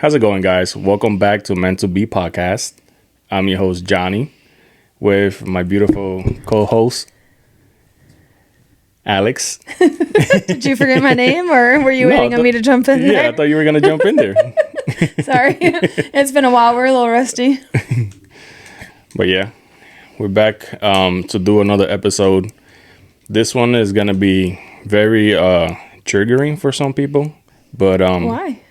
How's it going, guys? Welcome back to Meant to Be podcast. I'm your host, Johnny, with my beautiful co-host, Alex. Did you forget my name, or were you waiting on me to jump in there? Yeah, I thought you were going to jump in there. Sorry. It's been a while. We're a little rusty. But yeah, we're back to do another episode. This one is going to be very triggering for some people. But Why?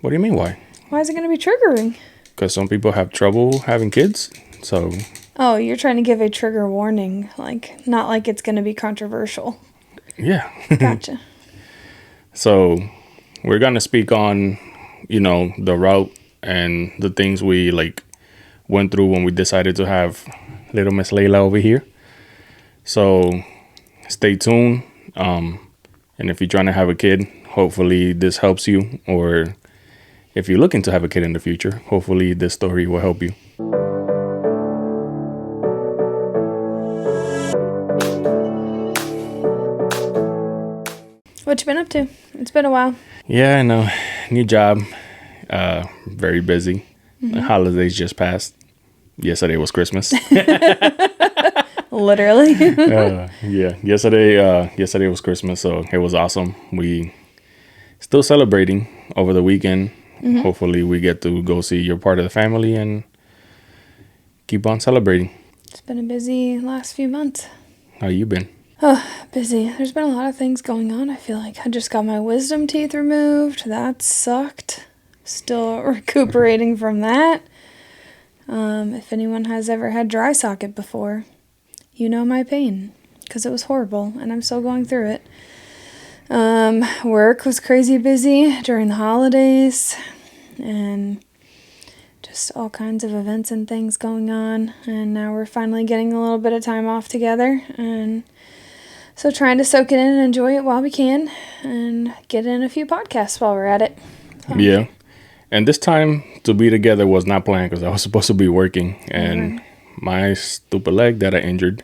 What do you mean, why? Why is it going to be triggering? Because some people have trouble having kids. So, Oh, you're trying to give a trigger warning. Not like it's going to be controversial. yeah. Gotcha. So we're going to speak on, the route and the things we went through when we decided to have little Miss Layla over here. So stay tuned. And if you're trying to have a kid, hopefully this helps you. Or if you're looking to have a kid in the future, hopefully this story will help you. What you been up to? It's been a while. Yeah, I know. New job. Very busy. The holidays just passed. Yesterday was Christmas. Literally. Yeah. Yesterday was Christmas, so it was awesome. We still celebrating over the weekend. Hopefully we get to go see your part of the family and keep on celebrating. It's been a busy last few months. How you been? Oh, busy. There's been a lot of things going on. I feel like I just got my wisdom teeth removed. That sucked. Still recuperating from that. If anyone has ever had dry socket before, you know my pain, because it was horrible, and I'm still going through it. Work was crazy busy during the holidays, and just all kinds of events and things going on, and now we're finally getting a little bit of time off together, and so trying to soak it in and enjoy it while we can, and get in a few podcasts while we're at it. Yeah. And this time to be together was not planned because I was supposed to be working, and my stupid leg that I injured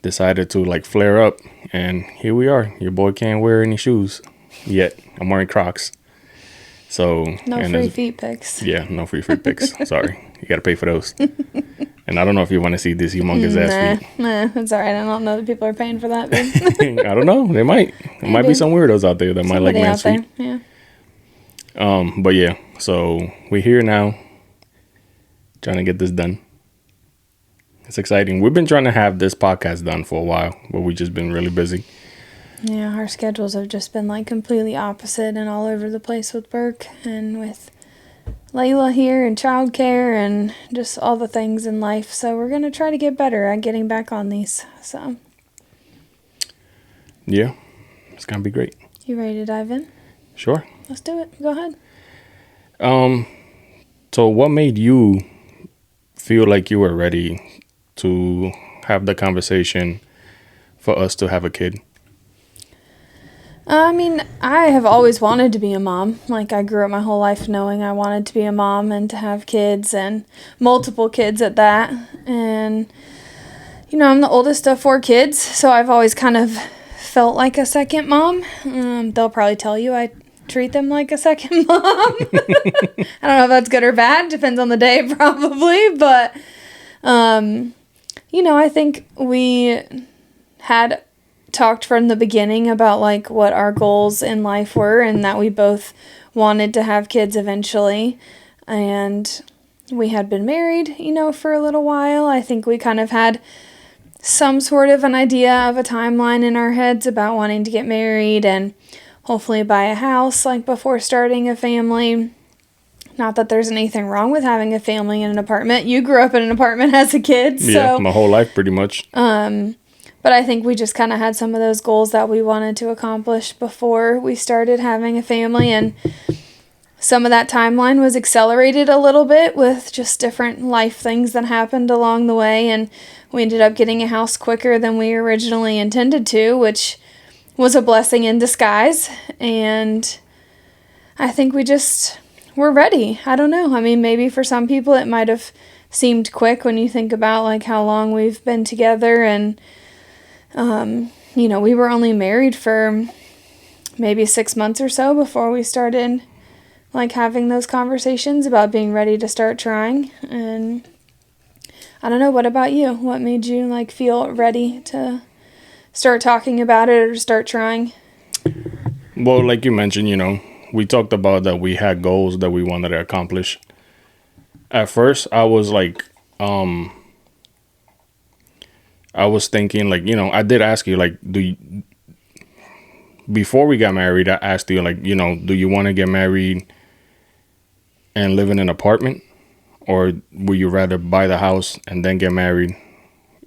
decided to flare up, and here we are. Your boy can't wear any shoes yet. I'm wearing Crocs. So No free feet pics. Yeah, no free feet pics. Sorry, you got to pay for those. And I don't know if you want to see this humongous ass feet. Nah, it's all right. I don't know that people are paying for that. But I don't know. They might. There might be some weirdos out there that might like man's feet. Yeah. But yeah, so we're here now, trying to get this done. It's exciting. We've been trying to have this podcast done for a while, but we've just been really busy. Yeah, our schedules have just been completely opposite and all over the place with work and with Layla here and childcare and just all the things in life. So we're going to try to get better at getting back on these. So. Yeah, it's going to be great. You ready to dive in? Sure. Let's do it. Go ahead. So what made you feel like you were ready to have the conversation for us to have a kid? I mean, I have always wanted to be a mom. I grew up my whole life knowing I wanted to be a mom and to have kids and multiple kids at that. And, I'm the oldest of 4 kids, so I've always kind of felt like a second mom. They'll probably tell you I treat them like a second mom. I don't know if that's good or bad. Depends on the day, probably. But, I think we had talked from the beginning about what our goals in life were, and that we both wanted to have kids eventually. And we had been married, for a little while. I think we kind of had some sort of an idea of a timeline in our heads about wanting to get married and hopefully buy a house before starting a family. Not that there's anything wrong with having a family in an apartment. You grew up in an apartment as a kid. Yeah, my whole life pretty much. But I think we just kind of had some of those goals that we wanted to accomplish before we started having a family, and some of that timeline was accelerated a little bit with just different life things that happened along the way, and we ended up getting a house quicker than we originally intended to, which was a blessing in disguise. And I think we're ready. I don't know. I mean, maybe for some people it might have seemed quick when you think about how long we've been together, and we were only married for maybe 6 months or so before we started like having those conversations about being ready to start trying. And I don't know, what about you? What made you like feel ready to start talking about it or start trying? Well, like you mentioned, we talked about that we had goals that we wanted to accomplish. At first, I was like, I was thinking like, I did ask you like, before we got married, I asked you like, do you want to get married and live in an apartment, or would you rather buy the house and then get married,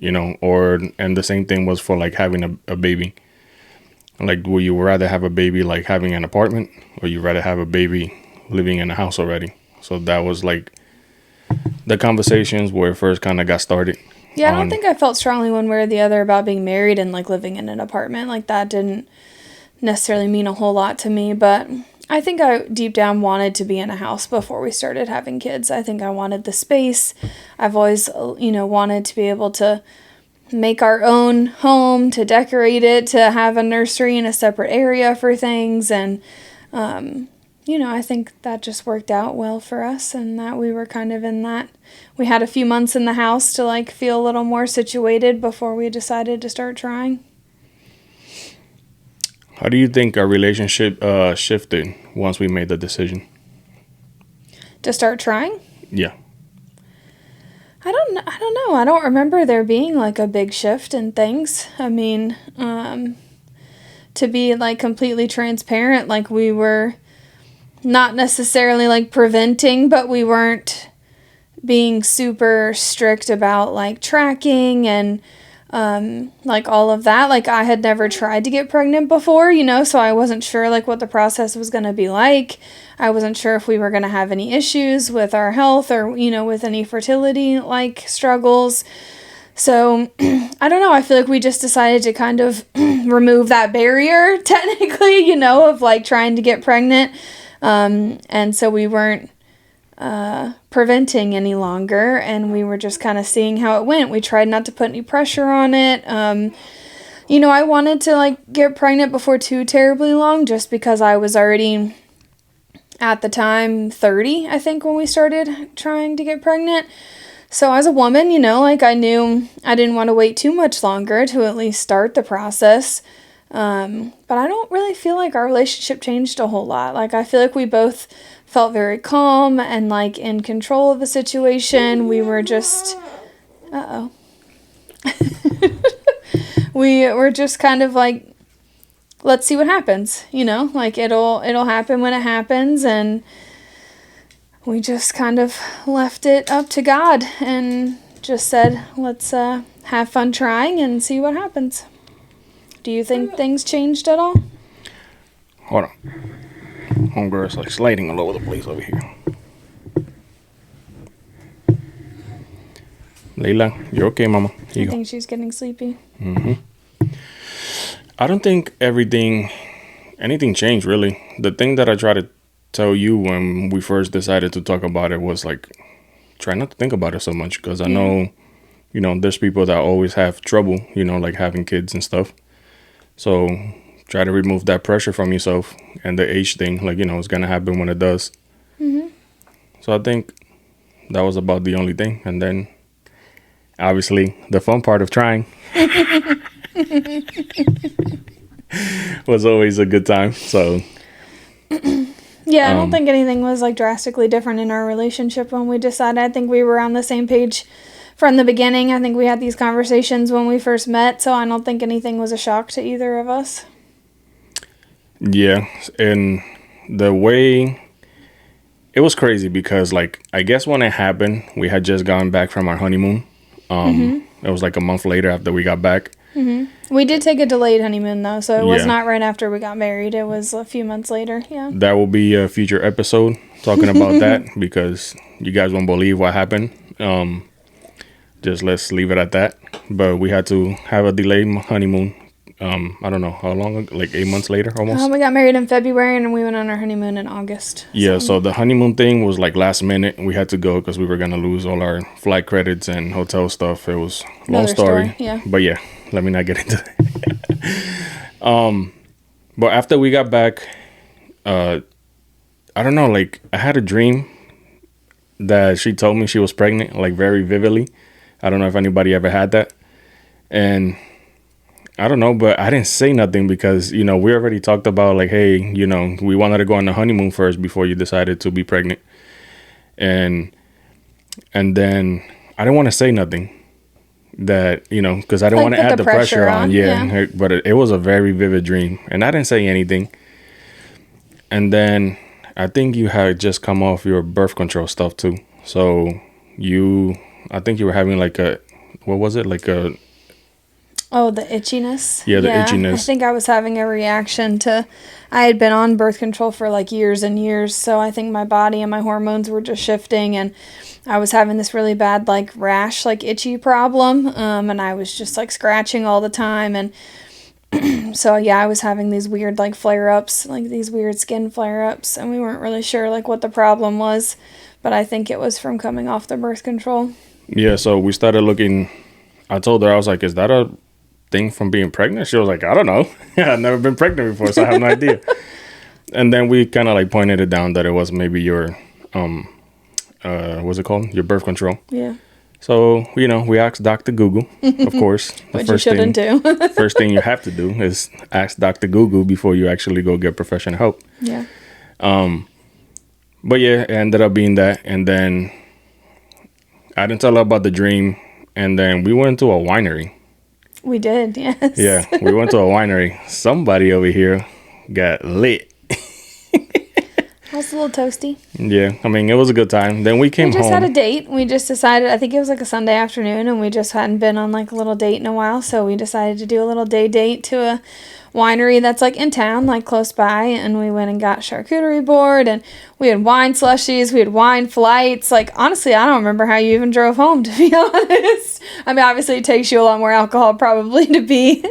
and the same thing was for like having a baby. Like, would you rather have a baby like having an apartment, or you rather have a baby living in a house already? So that was like the conversations where it first kind of got started. Yeah, I don't think I felt strongly one way or the other about being married and like living in an apartment. Like that didn't necessarily mean a whole lot to me, but I think I deep down wanted to be in a house before we started having kids. I think I wanted the space. I've always, wanted to be able to make our own home, to decorate it, to have a nursery in a separate area for things. And, I think that just worked out well for us, and that we were kind of in that. We had a few months in the house to like feel a little more situated before we decided to start trying. How do you think our relationship shifted once we made the decision To start trying? Yeah. I don't know. I don't remember there being like a big shift in things. I mean, to be like completely transparent, like we were not necessarily like preventing, but we weren't being super strict about like tracking and like all of that. Like I had never tried to get pregnant before, so I wasn't sure like what the process was going to be like. I wasn't sure if we were going to have any issues with our health or, with any fertility like struggles. So I don't know. I feel like we just decided to kind of remove that barrier technically, of like trying to get pregnant. And so we weren't preventing any longer, and we were just kind of seeing how it went. We tried not to put any pressure on it. I wanted to like get pregnant before too terribly long, just because I was already at the time 30, I think, when we started trying to get pregnant. So as a woman, like I knew I didn't want to wait too much longer to at least start the process. But I don't really feel like our relationship changed a whole lot. Like I feel like we both felt very calm and like in control of the situation. We were just, we were just kind of like, let's see what happens, like it'll happen when it happens. And we just kind of left it up to God and just said, let's have fun trying and see what happens. Do you think things changed at all? Hold on. Homegirl's like sliding all over the place over here. Layla, you're okay, mama. Here you I think she's getting sleepy. I don't think anything changed, really. The thing that I tried to tell you when we first decided to talk about it was like, try not to think about it so much, because I know, there's people that always have trouble, like having kids and stuff. So try to remove that pressure from yourself, and the age thing, like, it's going to happen when it does. So I think that was about the only thing. And then obviously the fun part of trying was always a good time. So yeah, I don't think anything was like drastically different in our relationship when we decided. I think we were on the same page from the beginning. I think we had these conversations when we first met, so I don't think anything was a shock to either of us. Yeah, and the way it was crazy, because like I guess when it happened, we had just gotten back from our honeymoon. It was like a month later after we got back. We did take a delayed honeymoon though, so it was not right after we got married. It was a few months later. Yeah, that will be a future episode talking about that, because you guys won't believe what happened. Just let's leave it at that. But we had to have a delayed honeymoon. I don't know how long, like 8 months later almost. We got married in February and we went on our honeymoon in August. Yeah, so the honeymoon thing was like last minute. We had to go because we were going to lose all our flight credits and hotel stuff. It was a long story. Yeah. But yeah, let me not get into that. But after we got back, I I don't know, like I had a dream that she told me she was pregnant, like very vividly. I don't know if anybody ever had that. And I don't know, but I didn't say nothing because, you know, we already talked about like, hey, you know, we wanted to go on the honeymoon first before you decided to be pregnant. And then I didn't want to say nothing that, you know, because I didn't want to add the pressure on. Yeah. But it was a very vivid dream. And I didn't say anything. And then I think you had just come off your birth control stuff too. So I think you were having like what was it? Like Oh, the itchiness? Yeah, the itchiness. I think I was having a reaction I had been on birth control for like years and years, so I think my body and my hormones were just shifting, and I was having this really bad like rash, like itchy problem, and I was just like scratching all the time, and so yeah, I was having these weird like flare-ups, like these weird skin flare-ups, and we weren't really sure like what the problem was, but I think it was from coming off the birth control. Yeah, so we started looking. I told her, I was like, is that a thing from being pregnant? She was like, I don't know. I've never been pregnant before, so I have no idea. And then we kind of like pointed it down that it was maybe your what's it called, your birth control. Yeah. So, you know, we asked Dr. Google, of course. Which you shouldn't do. First thing you have to do is ask Dr. Google before you actually go get professional help. Yeah. But yeah, it ended up being that. And then I didn't tell her about the dream. And then we went to a winery. We did, yes. Yeah, we went to a winery. Somebody over here got lit. I was a little toasty. Yeah, I mean, it was a good time. Then we came home. We just had a date. We just decided, I think it was like a Sunday afternoon, and we just hadn't been on like a little date in a while, so we decided to do a little day date to a winery that's like in town, like close by, and we went and got charcuterie board, and we had wine slushies, we had wine flights. Like, honestly, I don't remember how you even drove home, to be honest. I mean, obviously it takes you a lot more alcohol probably to be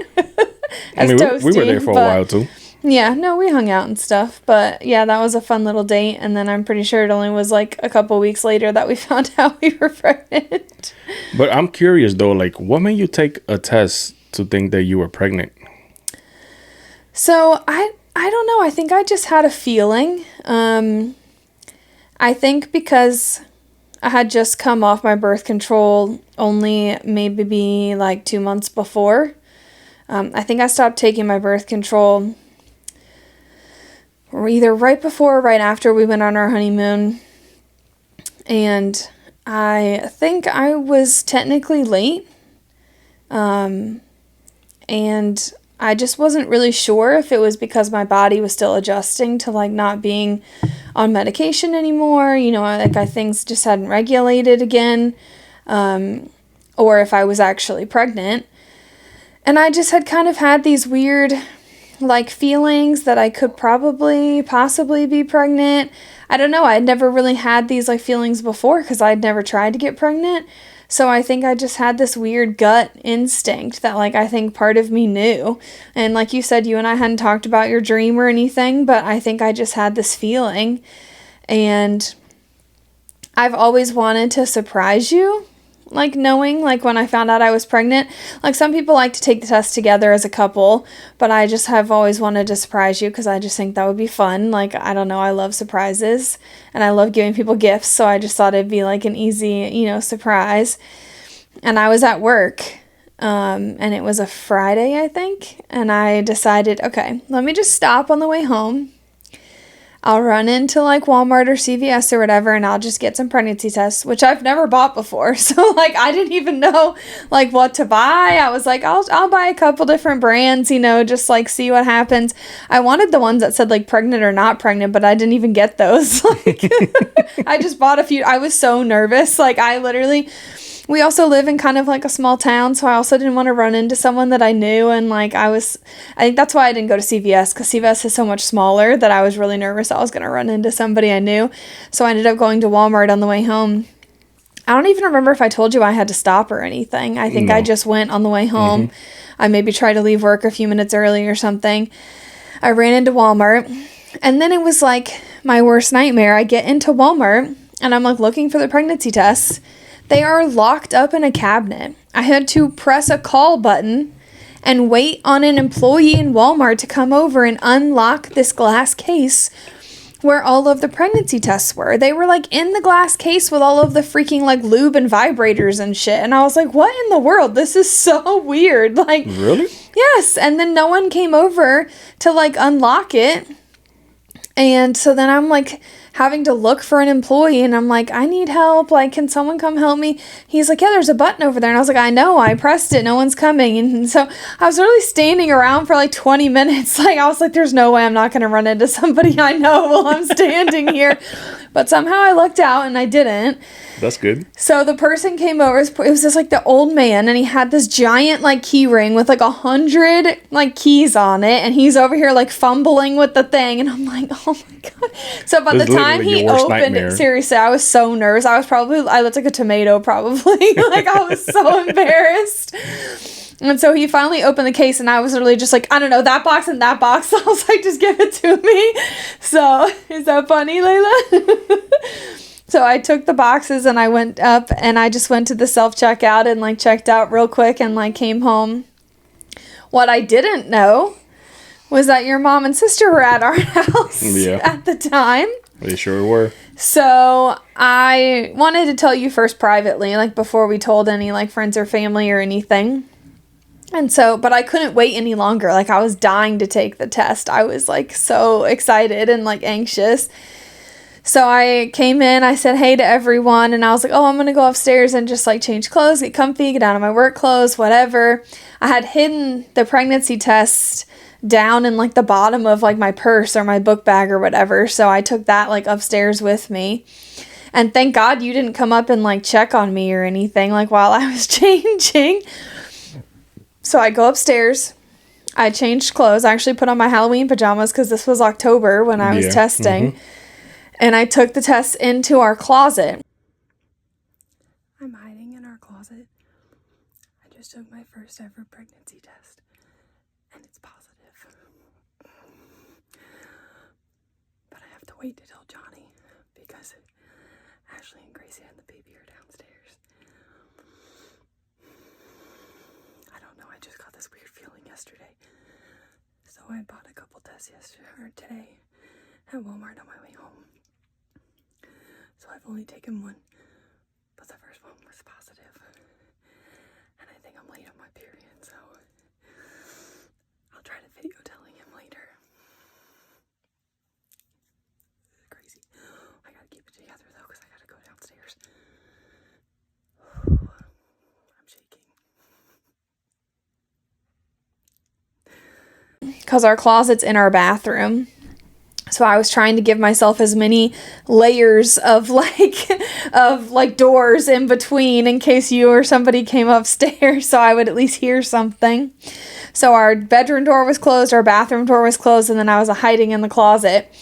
as toasty. We were there for a while too. Yeah, no, we hung out and stuff, but yeah, that was a fun little date, and then I'm pretty sure it only was like a couple weeks later that we found out we were pregnant. But I'm curious though, like, what made you take a test to think that you were pregnant? So, I don't know, I think I just had a feeling. I think because I had just come off my birth control only maybe like 2 months before. I think I stopped taking my birth control either right before or right after we went on our honeymoon. And I think I was technically late. And I just wasn't really sure if it was because my body was still adjusting to like not being on medication anymore. You know, like things just hadn't regulated again. Or if I was actually pregnant. And I just had kind of had these weird, like, feelings that I could possibly be pregnant. I don't know. I'd never really had these, like, feelings before because I'd never tried to get pregnant. So I think I just had this weird gut instinct that, like, I think part of me knew. And like you said, you and I hadn't talked about your dream or anything, but I think I just had this feeling. And I've always wanted to surprise you. Like, knowing, like, when I found out I was pregnant. Like, some people like to take the test together as a couple, but I just have always wanted to surprise you because I just think that would be fun. Like, I don't know, I love surprises, and I love giving people gifts, so I just thought it'd be, like, an easy, you know, surprise. And I was at work, and it was a Friday, I think, and I decided, okay, let me just stop on the way home. I'll run into like Walmart or CVS or whatever, and I'll just get some pregnancy tests, which I've never bought before. So like, I didn't even know like what to buy. I was like, I'll buy a couple different brands, you know, just like see what happens. I wanted the ones that said like pregnant or not pregnant, but I didn't even get those. Like, I just bought a few. I was so nervous. Like, we also live in kind of like a small town, so I also didn't want to run into someone that I knew, and like I think that's why I didn't go to CVS, because CVS is so much smaller that I was really nervous I was going to run into somebody I knew. So I ended up going to Walmart on the way home. I don't even remember if I told you I had to stop or anything. I think I just went on the way home. I maybe tried to leave work a few minutes early or something. I ran into Walmart, and then it was like my worst nightmare. I get into Walmart, and I'm like looking for the pregnancy tests. They are locked up in a cabinet. I had to press a call button and wait on an employee in Walmart to come over and unlock this glass case where all of the pregnancy tests were. They were like in the glass case with all of the freaking like lube and vibrators and shit. And I was like, what in the world? This is so weird. Like, Really? yes. And then no one came over to like unlock it. And so then I'm like having to look for an employee, and I'm like, I need help. Like, can someone come help me? He's like, yeah, there's a button over there. And I was like, I know, I pressed it. No one's coming. And so I was really standing around for like 20 minutes. Like, I was like, there's no way I'm not going to run into somebody I know while I'm standing here. But somehow I looked out and I didn't. That's good. So the person came over. It was just like the old man, and he had this giant like key ring with like 100 like keys on it, and he's over here like fumbling with the thing, and I'm like, oh my god. So by the time he opened it, seriously, I was so nervous. I looked like a tomato probably. Like, I was so embarrassed. And so he finally opened the case, and I was literally just like, I don't know, that box and that box. So I was like, just give it to me. So is that funny, Layla? So I took the boxes and I went up and I just went to the self-checkout and like checked out real quick and like came home. What I didn't know was that your mom and sister were at our house at the time. They sure were. So I wanted to tell you first privately, like before we told any like friends or family or anything. And so, but I couldn't wait any longer. Like, I was dying to take the test. I was like so excited and like anxious. So I came in, I said hey to everyone, and I was like, oh, I'm going to go upstairs and just like change clothes, get comfy, get out of my work clothes, whatever. I had hidden the pregnancy test down in like the bottom of like my purse or my book bag or whatever. So I took that like upstairs with me. And thank God you didn't come up and like check on me or anything like while I was changing. So I go upstairs. I changed clothes. I actually put on my Halloween pajamas because this was October when I was testing. Mm-hmm. And I took the test into our closet. I'm hiding in our closet. I just took my first ever pregnancy test. And it's positive. But I have to wait to tell Johnny because Ashley and Gracie and the baby are downstairs. I don't know, I just got this weird feeling yesterday. So I bought a couple tests today at Walmart on my way home. So I've only taken one, but the first one was positive. And I think I'm late on my period, so I'll try to video telling him later. This is crazy. I gotta keep it together though, because I gotta go downstairs. I'm shaking. Because our closet's in our bathroom. So I was trying to give myself as many layers of like doors in between in case you or somebody came upstairs so I would at least hear something. So our bedroom door was closed, our bathroom door was closed, and then I was hiding in the closet.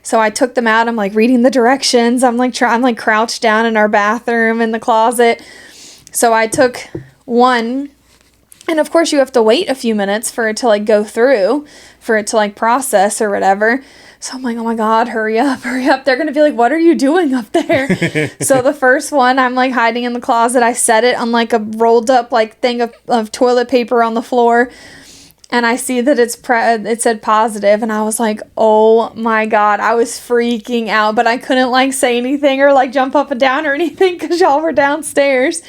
So I took them out. I'm like reading the directions. I'm like crouched down in our bathroom in the closet. So I took one. And of course you have to wait a few minutes for it to like go through, for it to like process or whatever. So I'm like, oh my God, hurry up. They're going to be like, what are you doing up there? So the first one, I'm like hiding in the closet. I set it on like a rolled up like thing of toilet paper on the floor. And I see that it said positive. And I was like, oh my God, I was freaking out. But I couldn't like say anything or like jump up and down or anything because y'all were downstairs.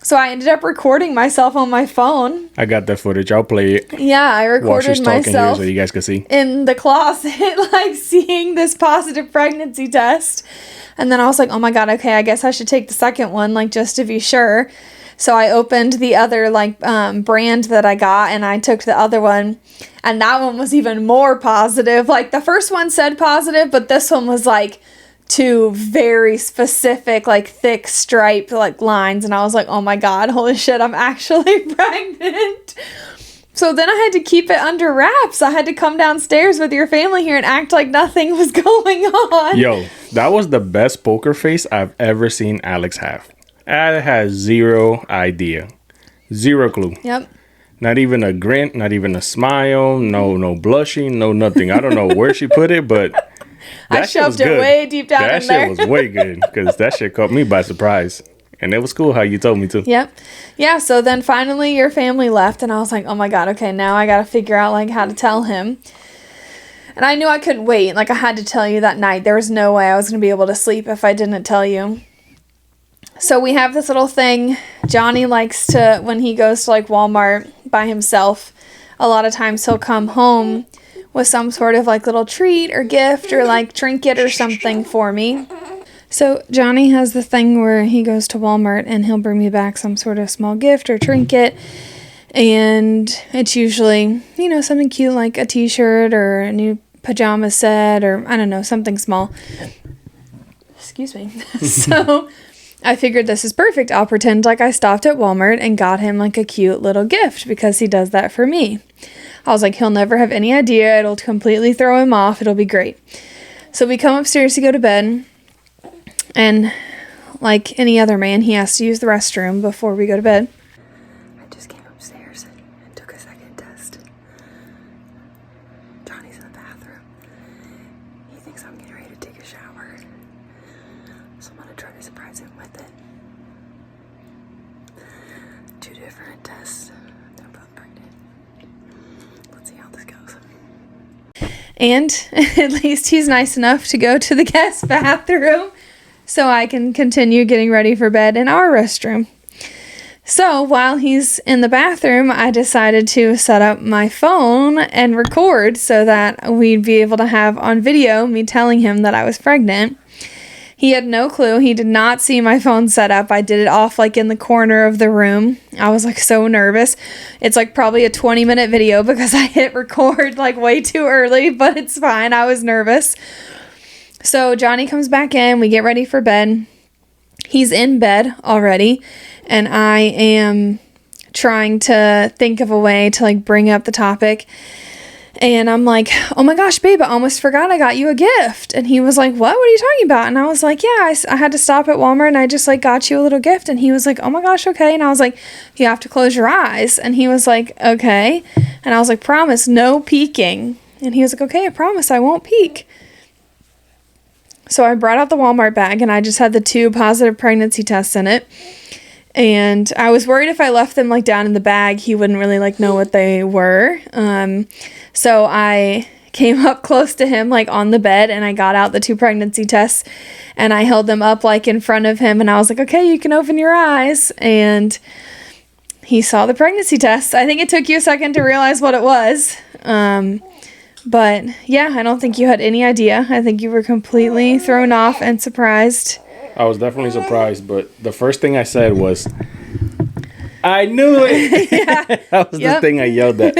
So I ended up recording myself on my phone. I got that footage. I'll play it. Yeah, I recorded myself here so you guys can see. In the closet, like seeing this positive pregnancy test. And then I was like, oh my God, okay, I guess I should take the second one, like just to be sure. So I opened the other like brand that I got and I took the other one. And that one was even more positive. Like the first one said positive, but this one was like two very specific, like thick striped like lines. And I was like, oh my God, holy shit, I'm actually pregnant. So then I had to keep it under wraps. I had to come downstairs with your family here and act like nothing was going on. Yo, that was the best poker face I've ever seen Alex have. I had zero idea. Zero clue. Yep. Not even a grin, not even a smile, no blushing, no nothing. I don't know where she put it, but I shoved it way deep down in there. That shit was way good because that shit caught me by surprise. And it was cool how you told me to. Yep. Yeah, so then finally your family left and I was like, oh my God, okay, now I got to figure out like how to tell him. And I knew I couldn't wait. Like, I had to tell you that night. There was no way I was going to be able to sleep if I didn't tell you. So we have this little thing. Johnny likes to, when he goes to like Walmart by himself, a lot of times he'll come home with some sort of like little treat or gift or like trinket or something for me. So Johnny has the thing where he goes to Walmart and he'll bring me back some sort of small gift or trinket. And it's usually, you know, something cute like a t-shirt or a new pajama set or I don't know, something small. Excuse me. So I figured this is perfect. I'll pretend like I stopped at Walmart and got him like a cute little gift because he does that for me. I was like, he'll never have any idea. It'll completely throw him off. It'll be great. So we come upstairs to go to bed. And like any other man, he has to use the restroom before we go to bed. I just came upstairs and took a second test. Johnny's in the bathroom. He thinks I'm getting ready to take a shower. So I'm going to try to surprise him with it. 2 different tests. They're both pregnant. Let's see how this goes. And at least he's nice enough to go to the guest bathroom so I can continue getting ready for bed in our restroom. So while he's in the bathroom, I decided to set up my phone and record so that we'd be able to have on video me telling him that I was pregnant. He had no clue. He did not see my phone set up. I did it off like in the corner of the room. I was like so nervous. It's like probably a 20-minute video because I hit record like way too early, but it's fine. I was nervous. So Johnny comes back in. We get ready for bed. He's in bed already, and I am trying to think of a way to like bring up the topic. And I'm like, oh my gosh, babe, I almost forgot I got you a gift. And he was like, what are you talking about? And I was like, yeah, I had to stop at Walmart and I just like got you a little gift. And he was like, oh my gosh, okay. And I was like, you have to close your eyes. And he was like, okay. And I was like, promise, no peeking. And he was like, okay, I promise I won't peek. So I brought out the Walmart bag and I just had the 2 positive pregnancy tests in it. And I was worried if I left them like down in the bag, he wouldn't really like know what they were. So I came up close to him like on the bed and I got out the 2 pregnancy tests and I held them up like in front of him and I was like, okay, you can open your eyes. And he saw the pregnancy tests. I think it took you a second to realize what it was. But yeah, I don't think you had any idea. I think you were completely thrown off and surprised. I was definitely surprised, but the first thing I said was, I knew it. Yeah. That was the thing I yelled at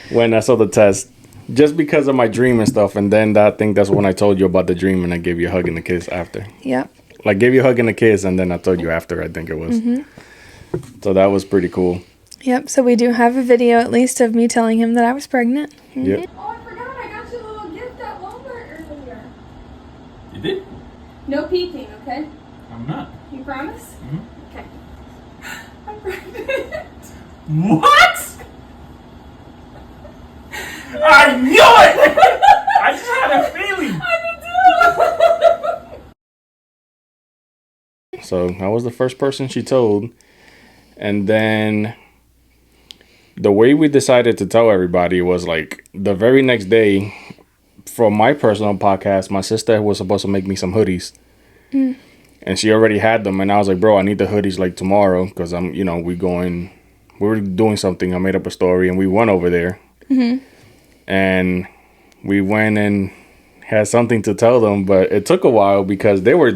when I saw the test. Just because of my dream and stuff. And then I think that's when I told you about the dream and I gave you a hug and a kiss after. Yep. Like, gave you a hug and a kiss and then I told you after, I think it was. Mm-hmm. So that was pretty cool. Yep. So we do have a video at least of me telling him that I was pregnant. Mm-hmm. Yep. Oh, I forgot. I got you a little gift at Walmart earlier. You did? No peeking, okay? I'm not. You promise? Mm-hmm. Okay. I'm pregnant. What? I knew it! I just had a feeling. I did too. So I was the first person she told. And then the way we decided to tell everybody was like the very next day for my personal podcast, my sister was supposed to make me some hoodies. Mm. And she already had them. And I was like, bro, I need the hoodies like tomorrow because we were doing something. I made up a story and we went over there. Mm-hmm. And we went and had something to tell them, but it took a while because they were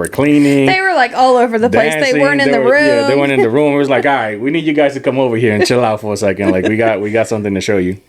cleaning. They were like all over the place. Dancing. They weren't in the room. Yeah, they weren't in the room. It was like, all right, we need you guys to come over here and chill out for a second. Like we got something to show you.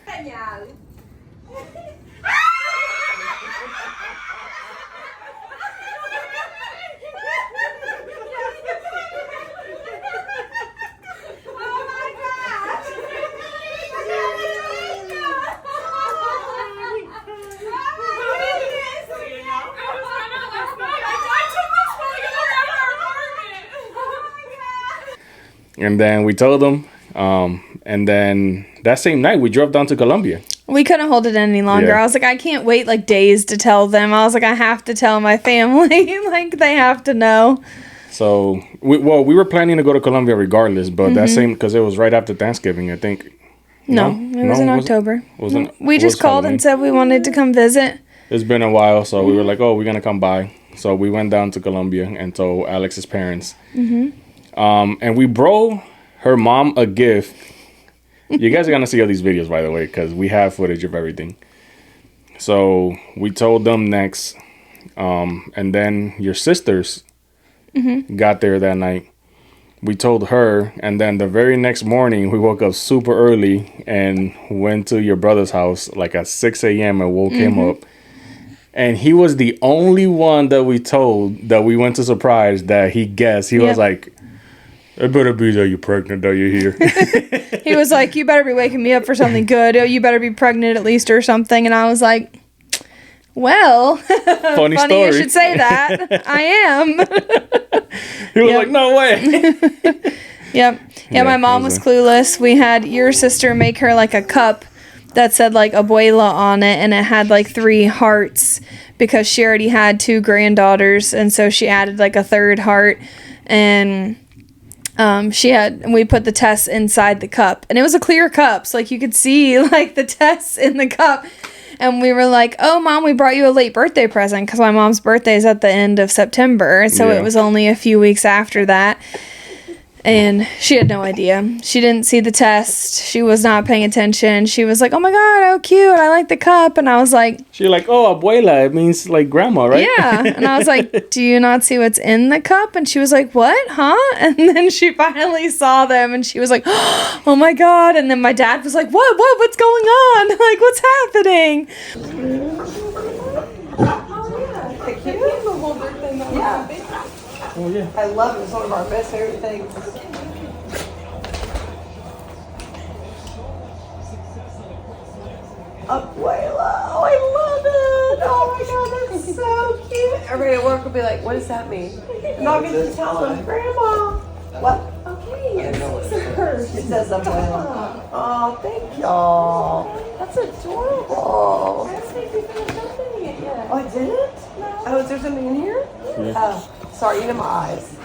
And then we told them, and then that same night we drove down to Colombia. We couldn't hold it any longer. Yeah. I was like, I can't wait like days to tell them. I was like, I have to tell my family. Like they have to know. So, we were planning to go to Colombia regardless, but that same, because it was right after Thanksgiving, I think. No, it was in October. We it just was called Halloween. and said we wanted to come visit. It's been a while, so we were like, oh, we're going to come by. So we went down to Colombia and told Alex's parents. And we brought her mom a gift. You guys are going to see all these videos, by the way, because we have footage of everything. So we told them next. And then your sisters got there that night. We told her, and then the very next morning, we woke up super early and went to your brother's house like at 6 a.m. and woke him up. And he was the only one that we told that we went to surprise that he guessed. He was like, it better be that you're pregnant, that you're here. He was like, you better be waking me up for something good. Oh, you better be pregnant at least or something. And I was like, well, funny story. You should say that. I am. He was like, no way. Yep. Yeah, my mom was clueless. We had your sister make her like a cup that said like abuela on it, and it had like 3 hearts because she already had 2 granddaughters, and so she added like a 3rd heart. And we put the tests inside the cup, and it was a clear cup, so like you could see like the tests in the cup. And we were like, oh, Mom, we brought you a late birthday present because my mom's birthday is at the end of September. So it was only a few weeks after that. And she had no idea. She didn't see the test. She was not paying attention. She was like, oh, my God, how cute. I like the cup. And I was like. She's like, oh, abuela. It means like grandma, right? Yeah. And I was like, do you not see what's in the cup? And she was like, what? Huh? And then she finally saw them and she was like, oh, my God. And then my dad was like, what's going on? Like, what's happening? Oh, yeah. I love it. It's one of our best favorite things. Abuela. Oh, I love it. Oh my God, that's so cute. Everybody at work will be like, what does that mean? And I'll get to tell them, Grandma. What? Okay, it says Abuela. Oh, thank y'all. That's adorable. I don't think we've finished opening it yet. Oh, I didn't? No. Oh, is there something in here? Yeah. Oh. Sorry, into my eyes.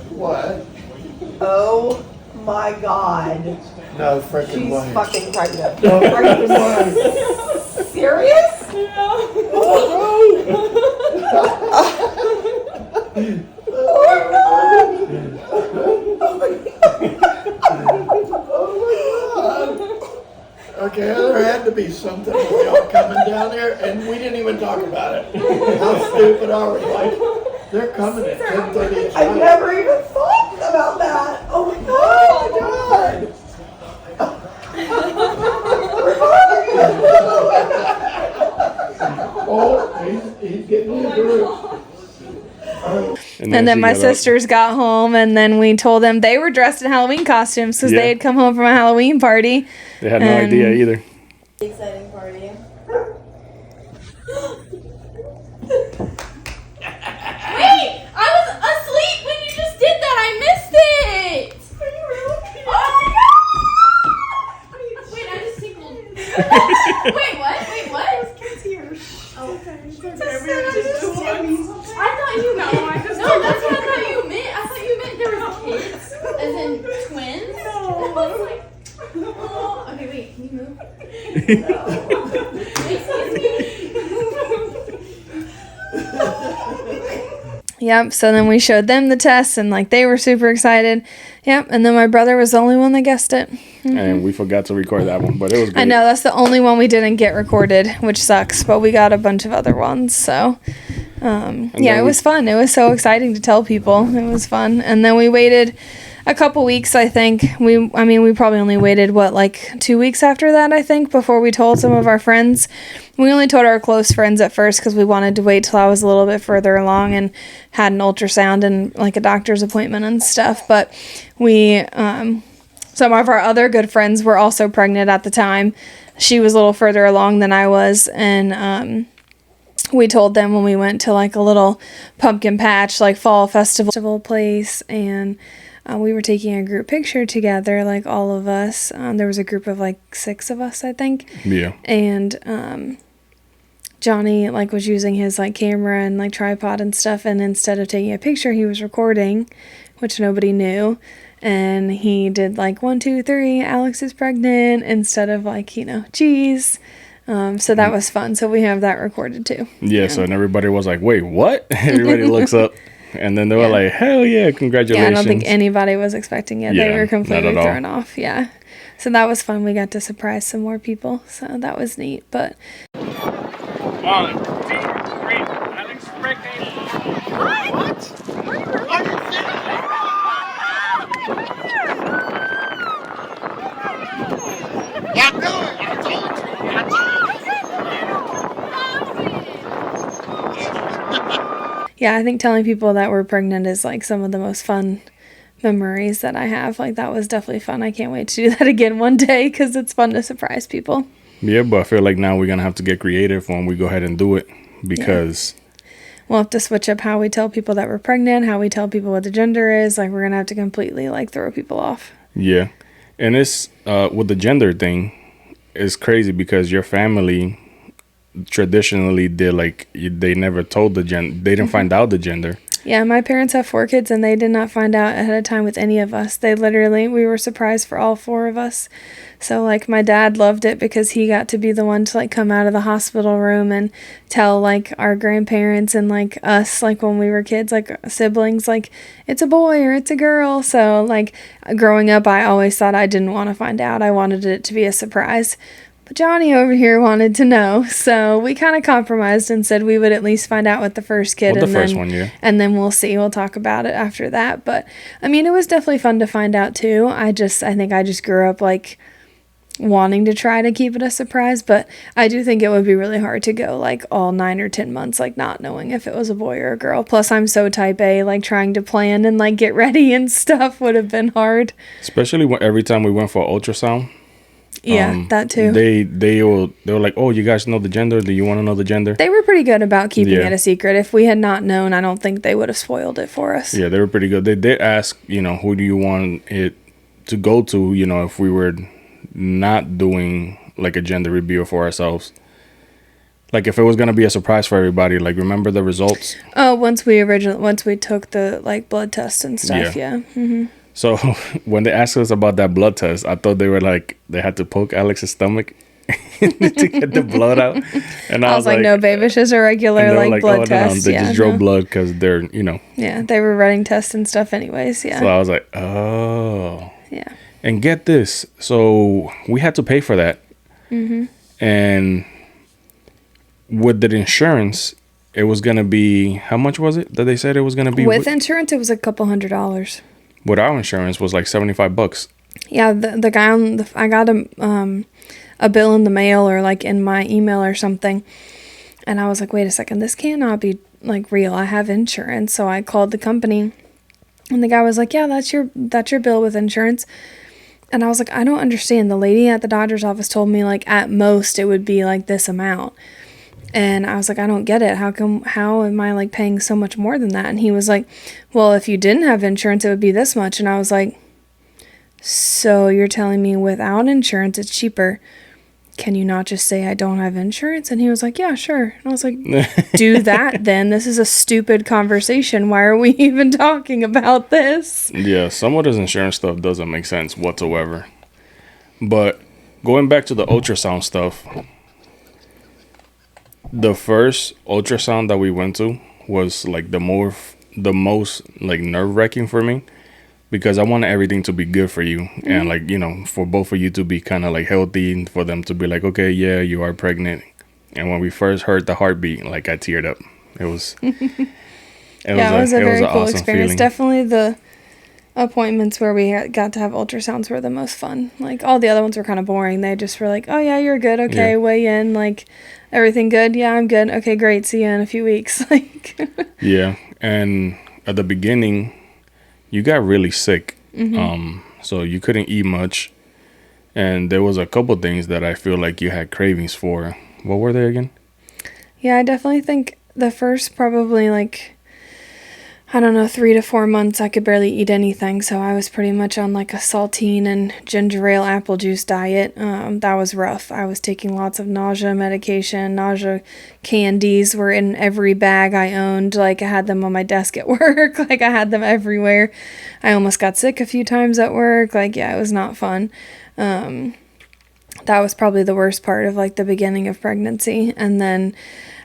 What? Oh my God. No freaking She's way. fucking pregnant. No freaking way. Serious? Okay, there had to be something with y'all coming down here, and we didn't even talk about it. How stupid are we? Like, they're coming at 10:30 at I night. never even thought about that. Oh my God. Oh, he's getting the group. And then my sisters got home, and then we told them they were dressed in Halloween costumes because they had come home from a Halloween party. They had no idea either. Exciting party. Wait! I was asleep when you just did that! I missed it! Are you really? Oh my God! Wait, I just tinkled. Wait, what? Wait, what? Kids here. Oh, okay. I I thought you meant. No, that's what I thought you meant. I thought you meant there were kids, as in twins. No. I was like, oh. Okay, wait. Can you move? Excuse me. Yep. So then we showed them the tests, and like they were super excited. Yep. And then my brother was the only one that guessed it. And we forgot to record that one, but it was great. I know that's the only one we didn't get recorded, which sucks. But we got a bunch of other ones. So it was fun. It was so exciting to tell people. It was fun. And then we waited a couple weeks, I think. We probably only waited, like 2 weeks after that, I think, before we told some of our friends. We only told our close friends at first because we wanted to wait till I was a little bit further along and had an ultrasound and like a doctor's appointment and stuff. But we, some of our other good friends were also pregnant at the time. She was a little further along than I was, and we told them when we went to like a little pumpkin patch, like fall festival place, and we were taking a group picture together, like all of us. There was a group of like 6 of us, I think. Yeah. And Johnny like was using his like camera and like tripod and stuff, and instead of taking a picture he was recording, which nobody knew, and he did like 1 2 3 Alex is pregnant instead of like, you know, geez. So that was fun. So we have that recorded too. Yeah, so and everybody was like, wait, what? Everybody looks up, and then they were like, hell yeah, congratulations. Yeah, I don't think anybody was expecting it. They Yeah, were completely not at all. thrown off. Yeah. So that was fun. We got to surprise some more people. So that was neat. But 1 2 3 Alex is pregnant. yeah, I think telling people that we're pregnant is like some of the most fun memories that I have. Like that was definitely fun. I can't wait to do that again one day because it's fun to surprise people. Yeah, but I feel like now we're going to have to get creative when we go ahead and do it, because We'll have to switch up how we tell people that we're pregnant, how we tell people what the gender is. Like we're going to have to completely like throw people off. yeah. And it's with the gender thing, it's crazy because your family traditionally did like they never told the gender, they didn't find out the gender. Yeah, my parents have 4 kids and they did not find out ahead of time with any of us. We were surprised for all 4 of us. So like my dad loved it because he got to be the one to like come out of the hospital room and tell like our grandparents and like us, like when we were kids, like siblings, like it's a boy or it's a girl. So like growing up, I always thought I didn't want to find out. I wanted it to be a surprise. But Johnny over here wanted to know, so we kind of compromised and said we would at least find out with the first kid, Well, and the first then one, yeah. and then we'll see. We'll talk about it after that. But I mean, it was definitely fun to find out too. I think I just grew up like wanting to try to keep it a surprise, but I do think it would be really hard to go like all 9 or 10 months like not knowing if it was a boy or a girl. Plus, I'm so type A, like trying to plan and like get ready and stuff would have been hard. Especially when every time we went for ultrasound. Yeah, that too. They were like, oh, you guys know the gender? Do you want to know the gender? They were pretty good about keeping Yeah. it a secret. If we had not known, I don't think they would have spoiled it for us. Yeah, they were pretty good. They did ask, you know, who do you want it to go to, you know, if we were not doing like a gender reveal for ourselves. Like if it was going to be a surprise for everybody, like remember the results? Oh, once we took the like blood test and stuff, yeah. So when they asked us about that blood test, I thought they were like, they had to poke Alex's stomach to get the blood out. And I was like, no, babe, it's just a regular and they were like blood oh, test. they Yeah, just drew no. blood because they're, you know. Yeah, they were running tests and stuff anyways, yeah. So I was like, oh. Yeah. And get this. So we had to pay for that. And with the insurance, it was going to be, how much was it that they said it was going to be? With insurance, it was a couple $100. Without insurance was like $75. Yeah, the guy I got a bill in the mail or like in my email or something, and I was like, wait a second, this cannot be like real. I have insurance, so I called the company, and the guy was like, yeah, that's your bill with insurance. And I was like, I don't understand. The lady at the doctor's office told me like at most it would be like this amount. And I was like, I don't get it. How am I like paying so much more than that? And he was like, well, if you didn't have insurance, it would be this much. And I was like, so you're telling me without insurance, it's cheaper. Can you not just say I don't have insurance? And he was like, yeah, sure. And I was like, do that then. This is a stupid conversation. Why are we even talking about this? Yeah, some of this insurance stuff doesn't make sense whatsoever. But going back to the ultrasound stuff, the first ultrasound that we went to was like the most like nerve-wracking for me, because I wanted everything to be good for you and like, you know, for both of you to be kind of like healthy, and for them to be like, okay, yeah, you are pregnant. And when we first heard the heartbeat, like I teared up. It was it was a very an cool awesome experience. feeling. Definitely the appointments where we got to have ultrasounds were the most fun. Like all the other ones were kind of boring. They just were like, oh yeah, you're good. Okay, Yeah. weigh in. Like everything good? Yeah, I'm good. Okay, great. See you in a few weeks. Like Yeah, and at the beginning, you got really sick, so you couldn't eat much, and there was a couple things that I feel like you had cravings for. What were they again? yeah, I definitely think the first probably like I don't know, 3 to 4 months, I could barely eat anything. So I was pretty much on like a saltine and ginger ale apple juice diet. That was rough. I was taking lots of nausea medication. Nausea candies were in every bag I owned. Like I had them on my desk at work. Like I had them everywhere. I almost got sick a few times at work. Like, yeah, it was not fun. That was probably the worst part of like the beginning of pregnancy. And then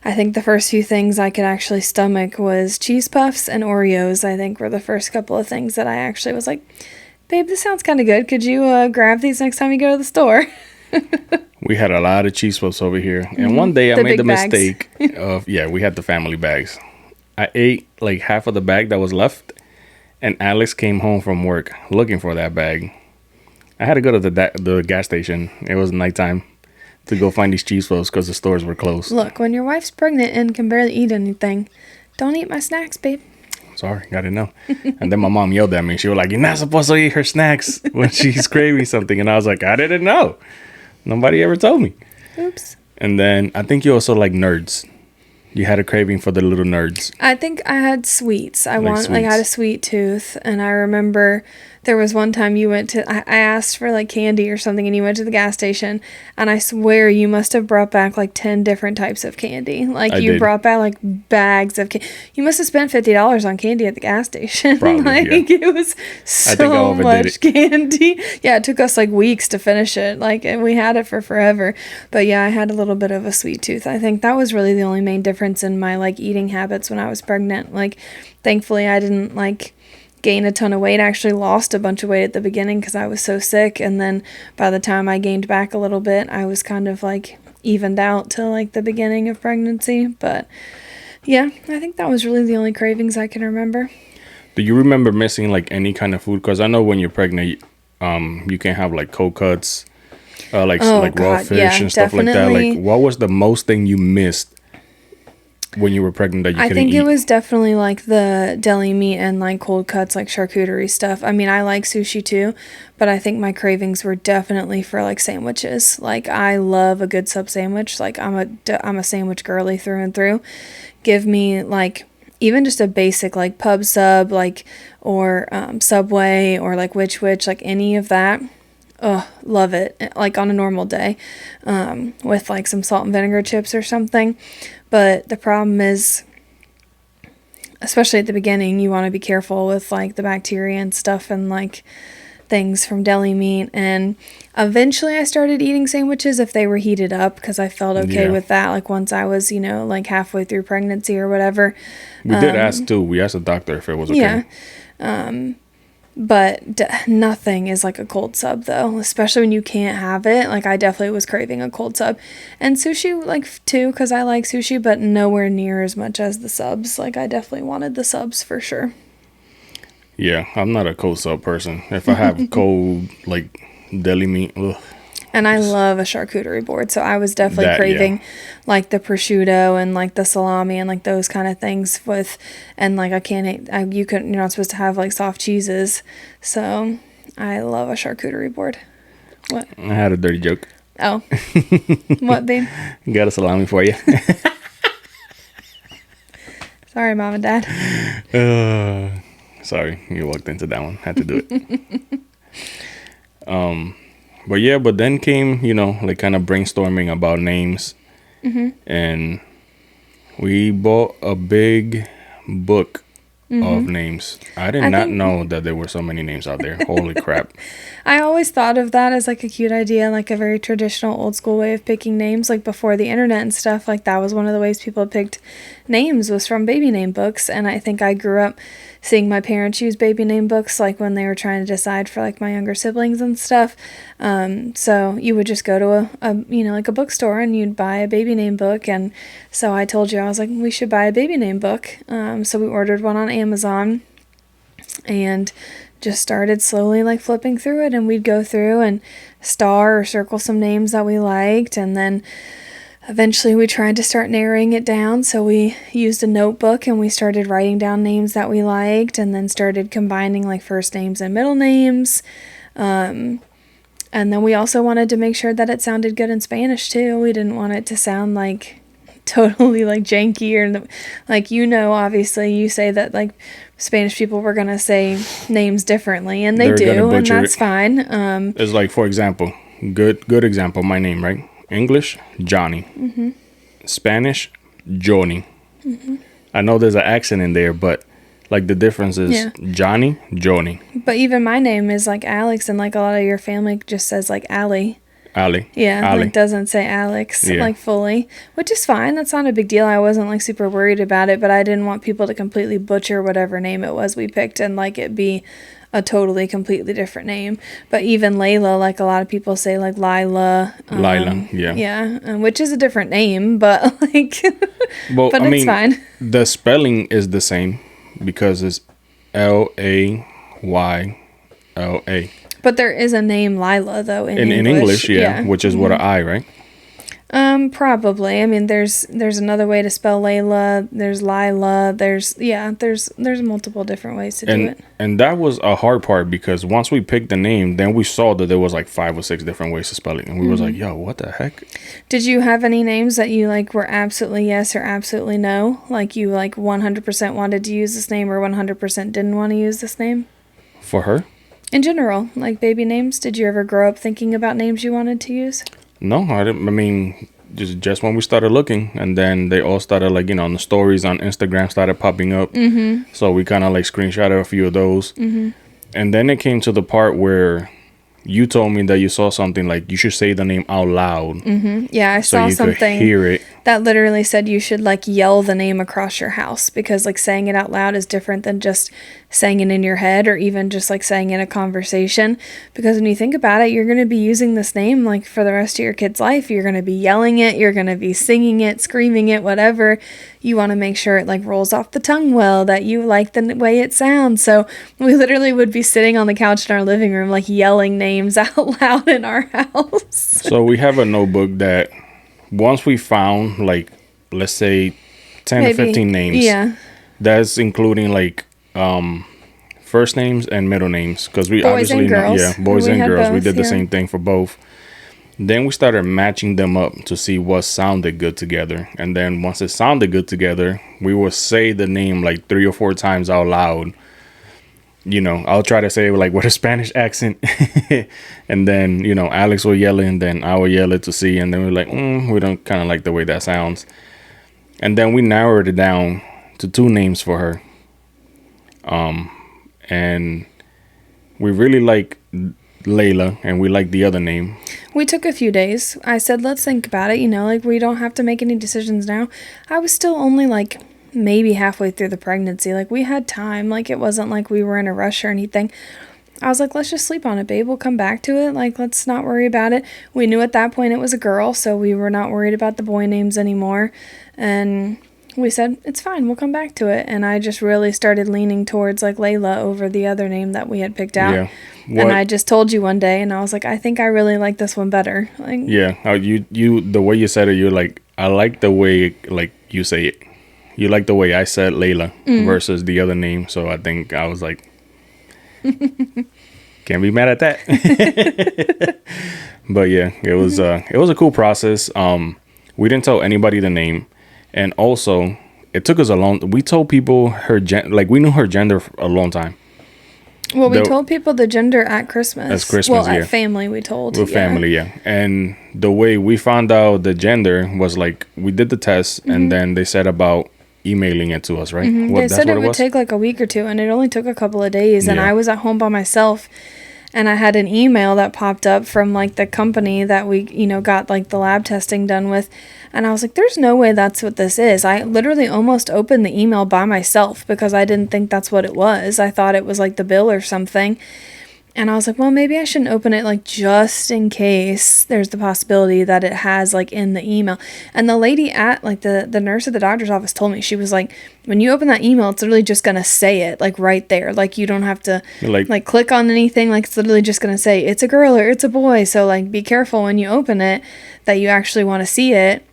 I think the first few things I could actually stomach was cheese puffs and Oreos. I think were the first couple of things that I actually was like, babe, this sounds kind of good. Could you grab these next time you go to the store? We had a lot of cheese puffs over here. And one day I The made the big bags. mistake of, yeah, we had the family bags. I ate like half of the bag that was left. And Alex came home from work looking for that bag. I had to go to the gas station. It was nighttime to go find these cheese puffs because the stores were closed. Look, when your wife's pregnant and can barely eat anything, don't eat my snacks, babe. Sorry, I didn't know. And then my mom yelled at me. She was like, "You're not supposed to eat her snacks when she's craving something." And I was like, "I didn't know. Nobody ever told me." Oops. And then I think you also like Nerds. You had a craving for the little Nerds. I think I had sweets. I Like had a sweets. sweet tooth, and I remember there was one time you went to. I asked for like candy or something, and you went to the gas station, and I swear you must have brought back like 10 different types of candy. Like I you did. brought back like bags of candy. You must have spent $50 on candy at the gas station. Probably, like yeah. it was I think I so overdid much it. candy. Yeah, it took us like weeks to finish it. Like, and we had it for forever. But yeah, I had a little bit of a sweet tooth. I think that was really the only main difference in my like eating habits when I was pregnant. Like, thankfully, I didn't like gain a ton of weight. I actually lost a bunch of weight at the beginning because I was so sick. And then by the time I gained back a little bit, I was kind of like evened out to like the beginning of pregnancy. But yeah, I think that was really the only cravings I can remember. Do you remember missing like any kind of food? Because I know when you're pregnant, you can have like cold cuts, like Oh, like raw God, fish yeah, and stuff like that. definitely. Like, what was the most thing you missed when you were pregnant that you I couldn't think eat? it was definitely like the deli meat and like cold cuts, like charcuterie stuff. I mean, I like sushi too, but I think my cravings were definitely for like sandwiches. Like I love a good sub sandwich. Like I'm a sandwich girly through and through. Give me like even just a basic like pub sub, like or Subway or like Which like any of that. Oh, love it. Like on a normal day, with like some salt and vinegar chips or something. But the problem is, especially at the beginning, you want to be careful with like the bacteria and stuff and like things from deli meat. And eventually I started eating sandwiches if they were heated up because I felt okay Yeah. with that. Like once I was, like halfway through pregnancy or whatever. We did ask too. We asked the doctor if it was okay. Yeah. But nothing is like a cold sub though, especially when you can't have it. Like I definitely was craving a cold sub, and sushi like too because I like sushi, but nowhere near as much as the subs. Like I definitely wanted the subs for sure. Yeah, I'm not a cold sub person. If I have cold like deli meat, ugh. And I love a charcuterie board, so I was definitely That, yeah. craving like the prosciutto and like the salami and like those kind of things with, and like I can't eat. You're not supposed to have like soft cheeses, so I love a charcuterie board. What? I had a dirty joke. Oh, what, babe? Got a salami for you. Sorry, mom and dad. Sorry, you walked into that one. Had to do it. But yeah, but then came, like kind of brainstorming about names. And we bought a big book of names. I did I not think- know that there were so many names out there. Holy crap. I always thought of that as like a cute idea, like a very traditional old school way of picking names, like before the internet and stuff. Like that was one of the ways people picked names was from baby name books. And I think I grew up seeing my parents use baby name books like when they were trying to decide for like my younger siblings and stuff. So you would just go to like a bookstore and you'd buy a baby name book. And so I told you, I was like, we should buy a baby name book. So we ordered one on Amazon and just started slowly like flipping through it, and we'd go through and star or circle some names that we liked, and then eventually we tried to start narrowing it down, so we used a notebook and we started writing down names that we liked, and then started combining like first names and middle names, and then we also wanted to make sure that it sounded good in Spanish too. We didn't want it to sound like totally like janky or like, obviously you say that like Spanish people were gonna say names differently, and they They're gonna do, and butcher that's it. fine. It's like, for example, good example, my name, right? English, Johnny. Spanish, Johnny. I know there's an accent in there, but like the difference is Yeah. Johnny, Johnny, But even my name is like Alex, and like a lot of your family just says like Allie. Ali. Yeah, Ali. like doesn't say Alex Yeah. like fully, which is fine. That's not a big deal. I wasn't like super worried about it, but I didn't want people to completely butcher whatever name it was we picked and like it be a totally completely different name. But even Layla, like a lot of people say like Lila. Lila, yeah. Yeah, which is a different name, but like, Well, but I it's mean, fine. the spelling is the same because it's Layla. But there is a name Lila though in In English, yeah, Mm-hmm. which is what an I, right? Probably. I mean, there's another way to spell Layla. There's Lila. There's multiple different ways to do it. And that was a hard part because once we picked the name, then we saw that there was like 5 or 6 different ways to spell it, and we was like, yo, what the heck? Did you have any names that you like were absolutely yes or absolutely no? Like you like 100% wanted to use this name or 100% didn't want to use this name? For her? In general, like baby names, did you ever grow up thinking about names you wanted to use? No, I didn't. I mean, just when we started looking, and then they all started like, you know, the stories on Instagram started popping up. Mm-hmm. So we kind of like screenshotted a few of those. Mm-hmm. And then it came to the part where you told me that you saw something like you should say the name out loud Yeah, I so saw you something could hear it. that literally said you should like yell the name across your house because like saying it out loud is different than just saying it in your head or even just like saying it in a conversation. Because when you think about it, you're going to be using this name like for the rest of your kid's life. You're going to be yelling it, you're going to be singing it, screaming it, whatever. You want to make sure it like rolls off the tongue well, that you like the way it sounds. So we literally would be sitting on the couch in our living room like yelling names out loud in our house. So we have a notebook that once we found like, let's say 10 to 15 names. Yeah. That's including like first names and middle names because we Boys and obviously girls. boys We and had girls. We both, did the yeah. same thing for both. Then we started matching them up to see what sounded good together. And then once it sounded good together, we would say the name like 3 or 4 times out loud. You know, I'll try to say it like with a Spanish accent. And then, you know, Alex will yell it and then I will yell it to see. And then we're like, we don't kind of like the way that sounds. And then we narrowed it down to 2 names for her. And we really like Layla and we like the other name. We took a few days. I said, let's think about it. You know, like we don't have to make any decisions now. I was still only like maybe halfway through the pregnancy. Like we had time. Like it wasn't like we were in a rush or anything. I was like, let's just sleep on it, babe. We'll come back to it. Like, let's not worry about it. We knew at that point it was a girl, so we were not worried about the boy names anymore. And we said, it's fine. We'll come back to it. And I just really started leaning towards like Layla over the other name that we had picked out. Yeah. And I just told you one day, and I was like, I think I really like this one better. Like, Yeah. You the way you said it, you're like, I like the way like you say it. You like the way I said Layla versus the other name. So I think I was like, can't be mad at that. But yeah, it was a cool process. We didn't tell anybody the name, and also it took us a long. We told people her we knew her gender for a long time. well, we told people the gender at Christmas. At Christmas, well, yeah. at family, we told. With family, yeah. And the way we found out the gender was like we did the test, and then they said about emailing it to us, right? They said it would take like a week or 2, and it only took a couple of days. And Yeah. I was at home by myself, and I had an email that popped up from like the company that we, got like the lab testing done with. And I was like, there's no way that's what this is. I literally almost opened the email by myself because I didn't think that's what it was. I thought it was like the bill or something. And I was like, well, maybe I shouldn't open it like just in case there's the possibility that it has like in the email. And the lady at like the nurse at the doctor's office told me, she was like, when you open that email, it's literally just going to say it like right there. Like you don't have to like click on anything. Like it's literally just going to say it's a girl or it's a boy. So like be careful when you open it that you actually want to see it.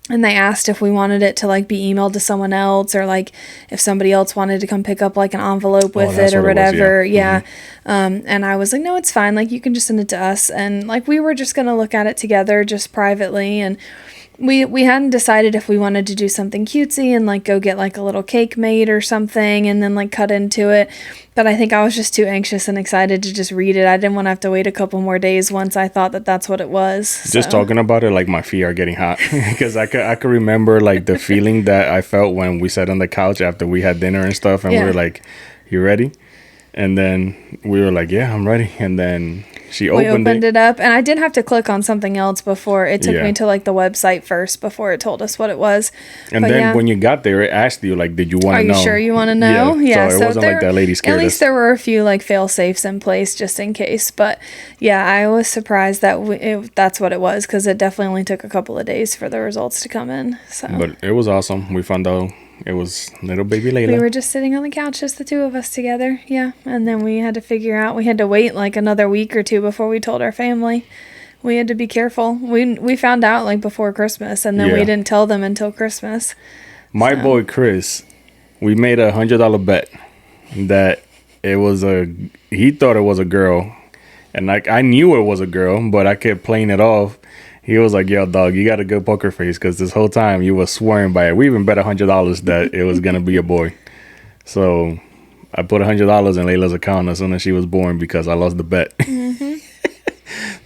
And they asked if we wanted it to like be emailed to someone else or like if somebody else wanted to come pick up like an envelope with it or whatever. Yeah. And I was like, no, it's fine. Like you can just send it to us. And like we were just going to look at it together just privately. And we hadn't decided if we wanted to do something cutesy and like go get like a little cake made or something and then like cut into it. But I think I was just too anxious and excited to just read it. I didn't want to have to wait a couple more days once I thought that that's what it was. Just so. talking about it, like my feet are getting hot because I could remember like the feeling that I felt when we sat on the couch after we had dinner and stuff, and we were like, "You ready?" And then we were like, "Yeah, I'm ready." And then we opened it up, and I did have to click on something else before it took Yeah. me to like the website first before it told us what it was. And But then yeah. when you got there, it asked you like, "Did you want Are to you know?" sure you want to know? Yeah. So it wasn't like that lady scared At least us. there were a few like fail safes in place just in case. But yeah, I was surprised that that's what it was because it definitely only took a couple of days for the results to come in. So. But it was awesome. We found out it was little baby Layla. We were just sitting on the couch, just the two of us together. Yeah. And then we had to figure out, we had to wait like another week or two before we told our family. We had to be careful. We found out like before Christmas, and then we Yeah. didn't tell them until Christmas. My boy Chris, we made $100 bet that he thought it was a girl. And like I knew it was a girl, but I kept playing it off. He was like, "Yo, dog, you got a good poker face because this whole time you was swearing by it." We even bet $100 that it was gonna be a boy. So I put $100 in Layla's account as soon as she was born because I lost the bet. Mm-hmm.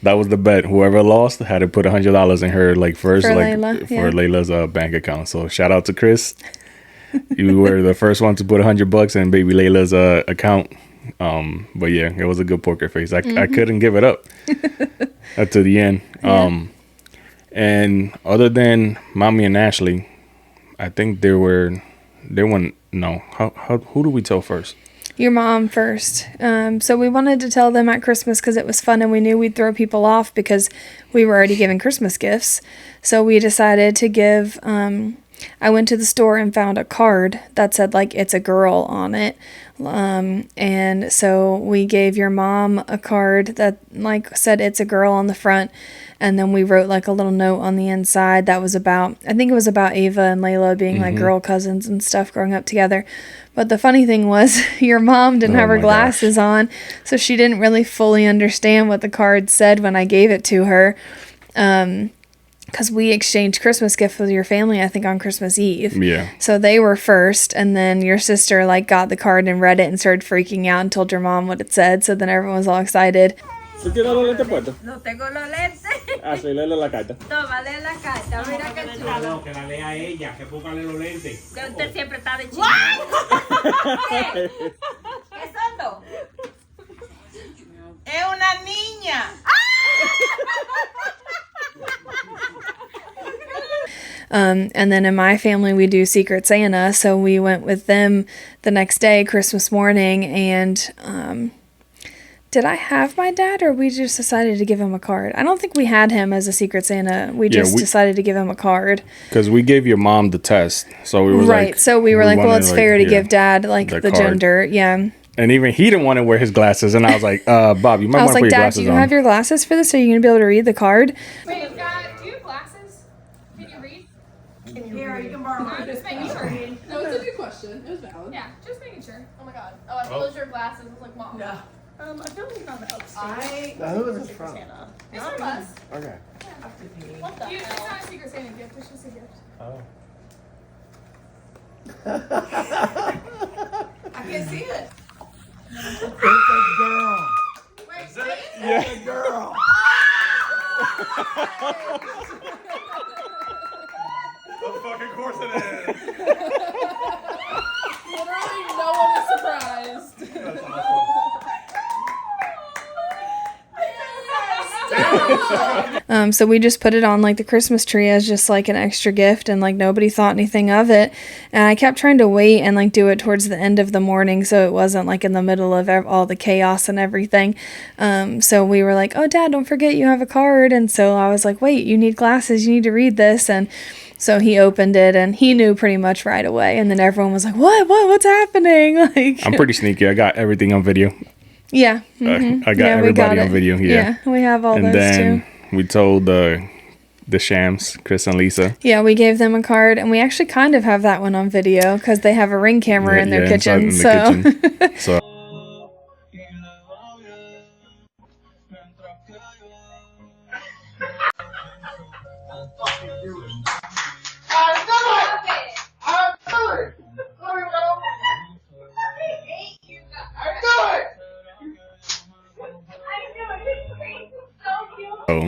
That was the bet. Whoever lost had to put $100 in her like first For like Layla, for yeah. Layla's bank account. So shout out to Chris. You were the first one to put $100 in baby Layla's account. But yeah, it was a good poker face. I couldn't give it up up to the end. Yeah. And other than Mommy and Ashley, I think they went no. Who do we tell first? Your mom first. So we wanted to tell them at Christmas because it was fun and we knew we'd throw people off because we were already giving Christmas gifts. So we decided to give, I went to the store and found a card that said like it's a girl on it. And so we gave your mom a card that like said it's a girl on the front. And then we wrote like a little note on the inside that was about, I think it was about Ava and Layla being like girl cousins and stuff growing up together. But the funny thing was your mom didn't have her my glasses on, so she didn't really fully understand what the card said when I gave it to her. Because we exchanged Christmas gifts with your family, I think, on Christmas Eve. Yeah. So they were first, and then your sister like got the card and read it and started freaking out and told your mom what it said. So then everyone was all excited. ¿Tú tienes los lentes puestos? No tengo los lentes. Ah, sí, léele la carta. Toma, lee la carta. Mira qué chulo. No, que la lea ella, que póngale los lentes. Que usted siempre está de chico. ¿Qué son dos? Es una niña. And then in my family, we do Secret Santa. So we went with them the next day, Christmas morning. And did I have my dad or we just decided to give him a card? I don't think we had him as a Secret Santa. We just decided to give him a card. Because we gave your mom the test. So we were Right. like. So we were like, well, wanted, it's fair to give dad like the the card. gender. Yeah. And even he didn't want to wear his glasses. And I was like, Bob, you might I want was to put like, your Dad, glasses do you on. have your glasses for this? Are you going to be able to read the card? Wait, God, do you have glasses? Can you read? Here, you can borrow mine. Just making sure. No, it's a good question. It was valid. Yeah, just making sure. Oh my God. Oh, I thought those were your glasses. I was like, Mom. No. I feel like we found it upstairs. Now, who is this from? It's from us. Okay. What the It's not a Secret Santa gift. It's just a gift. I can see it. It's a girl. Wait, It's a girl. Of fucking course it is. Literally, no one was surprised. That's awesome. So we just put it on like the Christmas tree as just like an extra gift and like nobody thought anything of it. And I kept trying to wait and like do it towards the end of the morning so it wasn't like in the middle of all the chaos and everything. So we were like, oh, Dad, don't forget you have a card. And so I was like, wait, you need glasses. You need to read this. And so he opened it and he knew pretty much right away. And then everyone was like, what's happening? Like, I'm pretty sneaky. I got everything on video. yeah. I got everybody on video. Yeah. We have all And those then too. we told the Shams, Chris and Lisa. Yeah, we gave them a card, and we actually kind of have that one on video because they have a Ring camera in their inside kitchen. in So the kitchen. So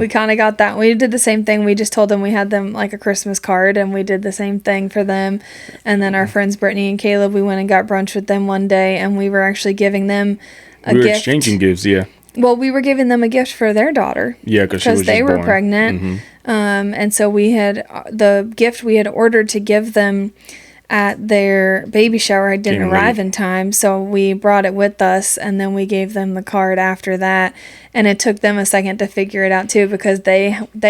we kind of got that. We did the same thing. We just told them we had them like a Christmas card, and we did the same thing for them. And then our friends Brittany and Caleb, we went and got brunch with them one day, and we were actually giving them a we were gift. exchanging gifts, yeah. Well, we were giving them a gift for their daughter. Yeah, because they were born. pregnant. And so we had the gift we had ordered to give them at their baby shower didn't Came arrive late. in time, so we brought it with us, and then we gave them the card after that. And it took them a second to figure it out too, because they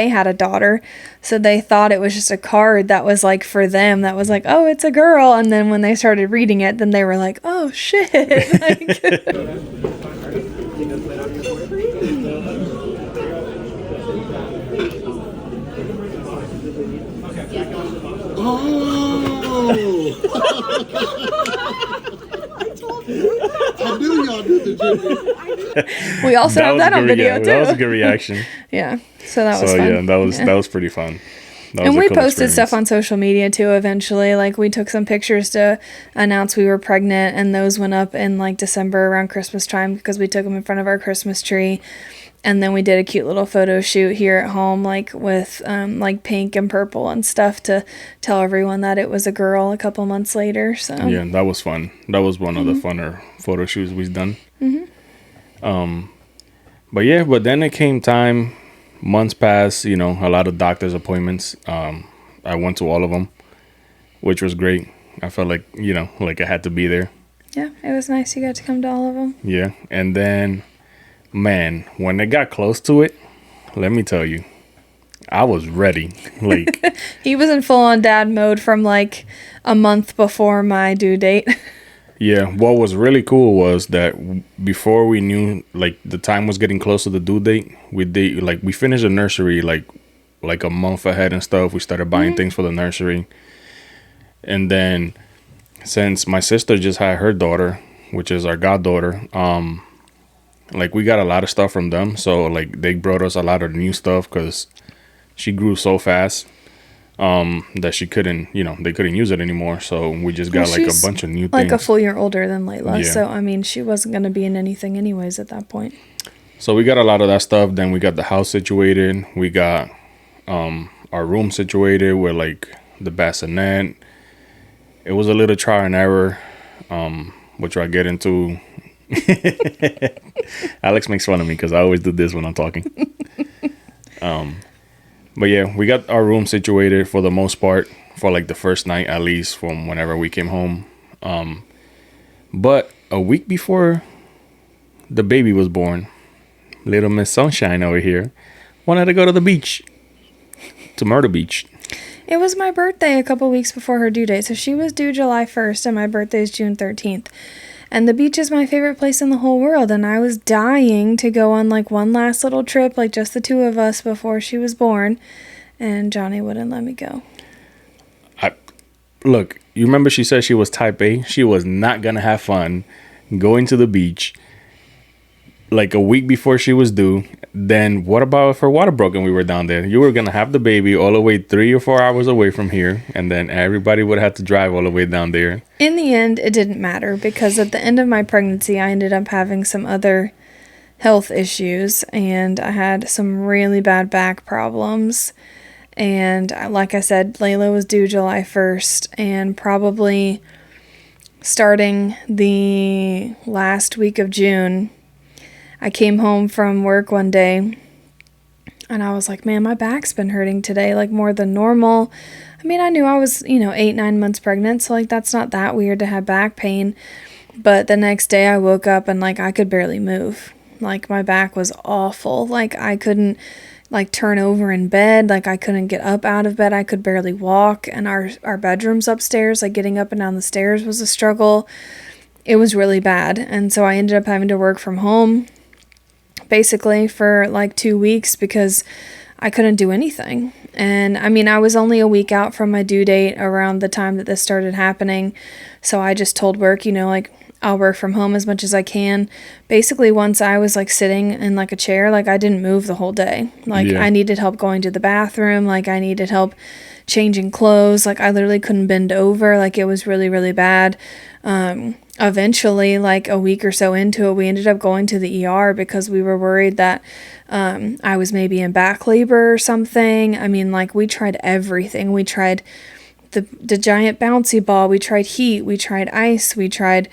had a daughter, so they thought it was just a card that was like for them, that was like, oh, it's a girl. And then when they started reading it, then they were like, oh shit. Like, I knew y'all did the junior. we also have was that a on good video rea- too. That was a good reaction. Yeah, so that was So fun. yeah, that was pretty fun. That And was a we cool posted experience. stuff on social media too eventually. Like we took some pictures to announce we were pregnant, and those went up in like December around Christmas time because we took them in front of our Christmas tree. And then we did a cute little photo shoot here at home, like with like pink and purple and stuff to tell everyone that it was a girl a couple months later. So Yeah, that was fun. That was one of the funner photo shoots we've done. But then it came time, months passed, a lot of doctor's appointments. I went to all of them, which was great. I felt like, like I had to be there. yeah, it was nice. You got to come to all of them. Yeah. And then, man, when it got close to it, let me tell you, I was ready. Like, He was in full on dad mode from like a month before my due date. yeah, what was really cool was that before we knew, like, the time was getting close to the due date, we finished the nursery, like a month ahead and stuff. We started buying things for the nursery. And then, since my sister just had her daughter, which is our goddaughter, like, we got a lot of stuff from them. So, like, they brought us a lot of new stuff because she grew so fast that she couldn't, they couldn't use it anymore. So we just got Well, like a she's bunch of new like things. a full year older than Layla. Yeah. So, I mean, she wasn't going to be in anything anyways at that point. So we got a lot of that stuff. Then we got the house situated. We got our room situated with like the bassinet. It was a little trial and error, which I'll get into. Alex makes fun of me because I always do this when I'm talking. But yeah, we got our room situated for the most part for like the first night, at least from whenever we came home. But a week before the baby was born, little Miss Sunshine over here wanted to go to the beach, to Myrtle Beach. It was my birthday a couple weeks before her due date. So she was due July 1st and my birthday is June 13th. And the beach is my favorite place in the whole world. And I was dying to go on like one last little trip, like just the two of us before she was born. And Johnny wouldn't let me go. Look, you remember she said she was type A? She was not going to have fun going to the beach like a week before she was due. Then what about if her water broke and we were down there? You were going to have the baby all the way 3 or 4 hours away from here. And then everybody would have to drive all the way down there. In the end, it didn't matter because at the end of my pregnancy, I ended up having some other health issues and I had some really bad back problems. And like I said, Layla was due July 1st and probably starting the last week of June, I came home from work one day and I was like, man, my back's been hurting today, like more than normal. I mean, I knew I was, 8-9 months pregnant, so like that's not that weird to have back pain. But the next day I woke up and like I could barely move. Like my back was awful. Like I couldn't like turn over in bed. Like I couldn't get up out of bed. I could barely walk. And our bedroom's upstairs. Like getting up and down the stairs was a struggle. It was really bad. And so I ended up having to work from home basically for like 2 weeks because I couldn't do anything. And I mean, I was only a week out from my due date around the time that this started happening. So I just told work, like I'll work from home as much as I can. Basically, once I was like sitting in like a chair, like I didn't move the whole day. Like Yeah. I needed help going to the bathroom. Like I needed help changing clothes. Like, I literally couldn't bend over. Like, it was really, really bad. Eventually, like a week or so into it, we ended up going to the ER because we were worried that I was maybe in back labor or something. I mean, like, we tried everything. We tried the giant bouncy ball. We tried heat. We tried ice. We tried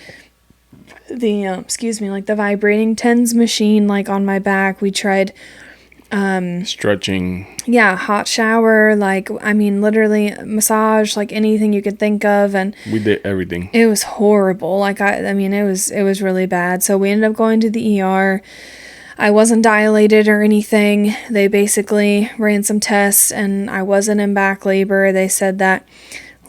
the, like the vibrating TENS machine, like on my back. We tried stretching. Yeah, hot shower, like, I mean, literally massage, like anything you could think of. And We did everything. it was horrible. Like, I mean, it was really bad. So we ended up going to the ER. I wasn't dilated or anything. They basically ran some tests and I wasn't in back labor. They said that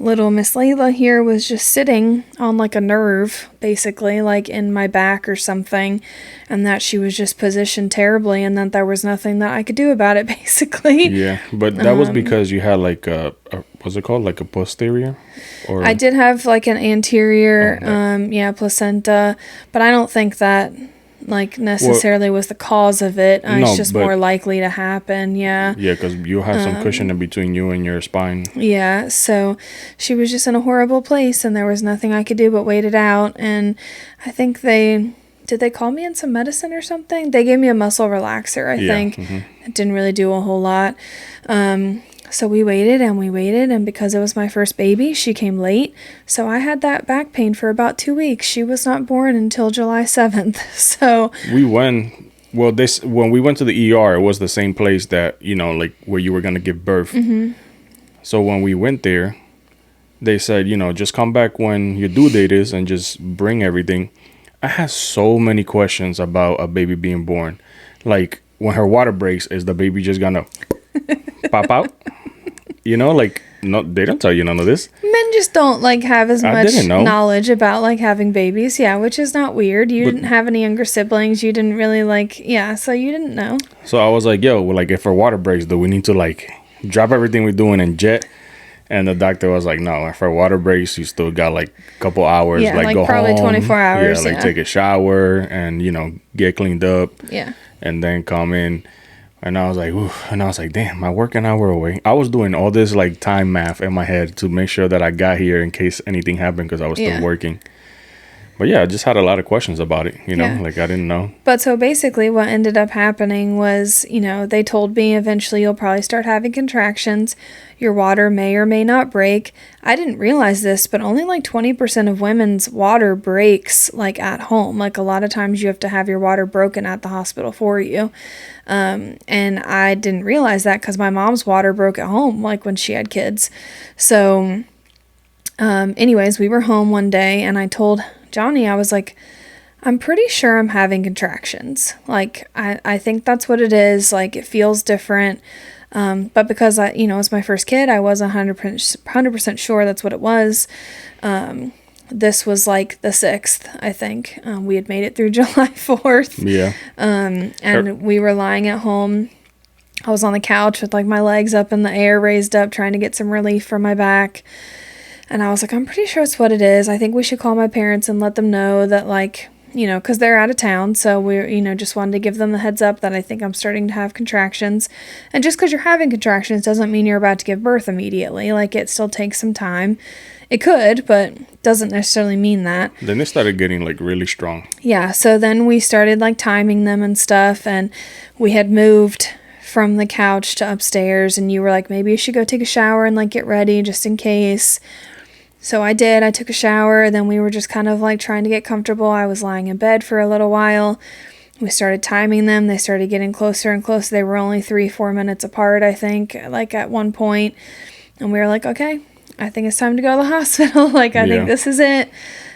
little Miss Layla here was just sitting on like a nerve, basically, like in my back or something, and that she was just positioned terribly and that there was nothing that I could do about it, basically. Yeah, but that was because you had like a what's it called? Like a posterior? Or I did have like an anterior, placenta, but I don't think that like necessarily was the cause of it. No, it's just but- more likely to happen. Yeah. Yeah, because you have some cushion in between you and your spine. Yeah, so she was just in a horrible place and there was nothing I could do but wait it out. And I think did they call me in some medicine or something? They gave me a muscle relaxer, I think. It didn't really do a whole lot. So we waited, and because it was my first baby, she came late. So I had that back pain for about 2 weeks. She was not born until July 7th. So We went. Well, when we went to the ER, it was the same place that like where you were gonna give birth. So when we went there, they said, just come back when your due date is and just bring everything. I had so many questions about a baby being born. Like, when her water breaks, is the baby just gonna pop out? Like, no, they don't tell you none of this. men just don't like have as I much didn't know. knowledge about like having babies. Yeah, which is not weird. You didn't have any younger siblings. You didn't really so you didn't know. So I was like, yo, well, like, if her water breaks, do we need to like drop everything we're doing and jet? And the doctor was like, no, if her water breaks, you still got like a couple hours. Yeah, like like go probably home. 24 hours, Yeah, like yeah. take a shower and, get cleaned up Yeah. and then come in. And I was like, ooh. And I was like, damn, my work an hour away. I was doing all this like time math in my head to make sure that I got here in case anything happened because I was still Yeah. working. But yeah, I just had a lot of questions about it, Yeah. like I didn't know. But so basically what ended up happening was, they told me eventually you'll probably start having contractions. Your water may or may not break. I didn't realize this, but only like 20% of women's water breaks like at home. Like, a lot of times you have to have your water broken at the hospital for you. And I didn't realize that because my mom's water broke at home, like when she had kids. So anyways, we were home one day and I told Johnny, I was like, I'm pretty sure I'm having contractions. Like, I think that's what it is. Like, it feels different. But because it's my first kid, I wasn't 100% sure that's what it was. This was like the 6th, I think. We had made it through July 4th. Yeah. And we were lying at home. I was on the couch with like my legs up in the air, raised up, trying to get some relief from my back. And I was like, I'm pretty sure it's what it is. I think we should call my parents and let them know that, like, because they're out of town. So we're, just wanted to give them the heads up that I think I'm starting to have contractions. And just because you're having contractions doesn't mean you're about to give birth immediately. Like, it still takes some time. It could, but doesn't necessarily mean that. Then it started getting like really strong. Yeah, so then we started like timing them and stuff, and we had moved from the couch to upstairs, and you were like, maybe you should go take a shower and like get ready just in case. So I did. I took a shower, then we were just kind of like trying to get comfortable. I was lying in bed for a little while. We started timing them. They started getting closer and closer. They were only 3-4 minutes apart, I think, like at one point. And we were like, okay, I think it's time to go to the hospital. Like, I think this is it.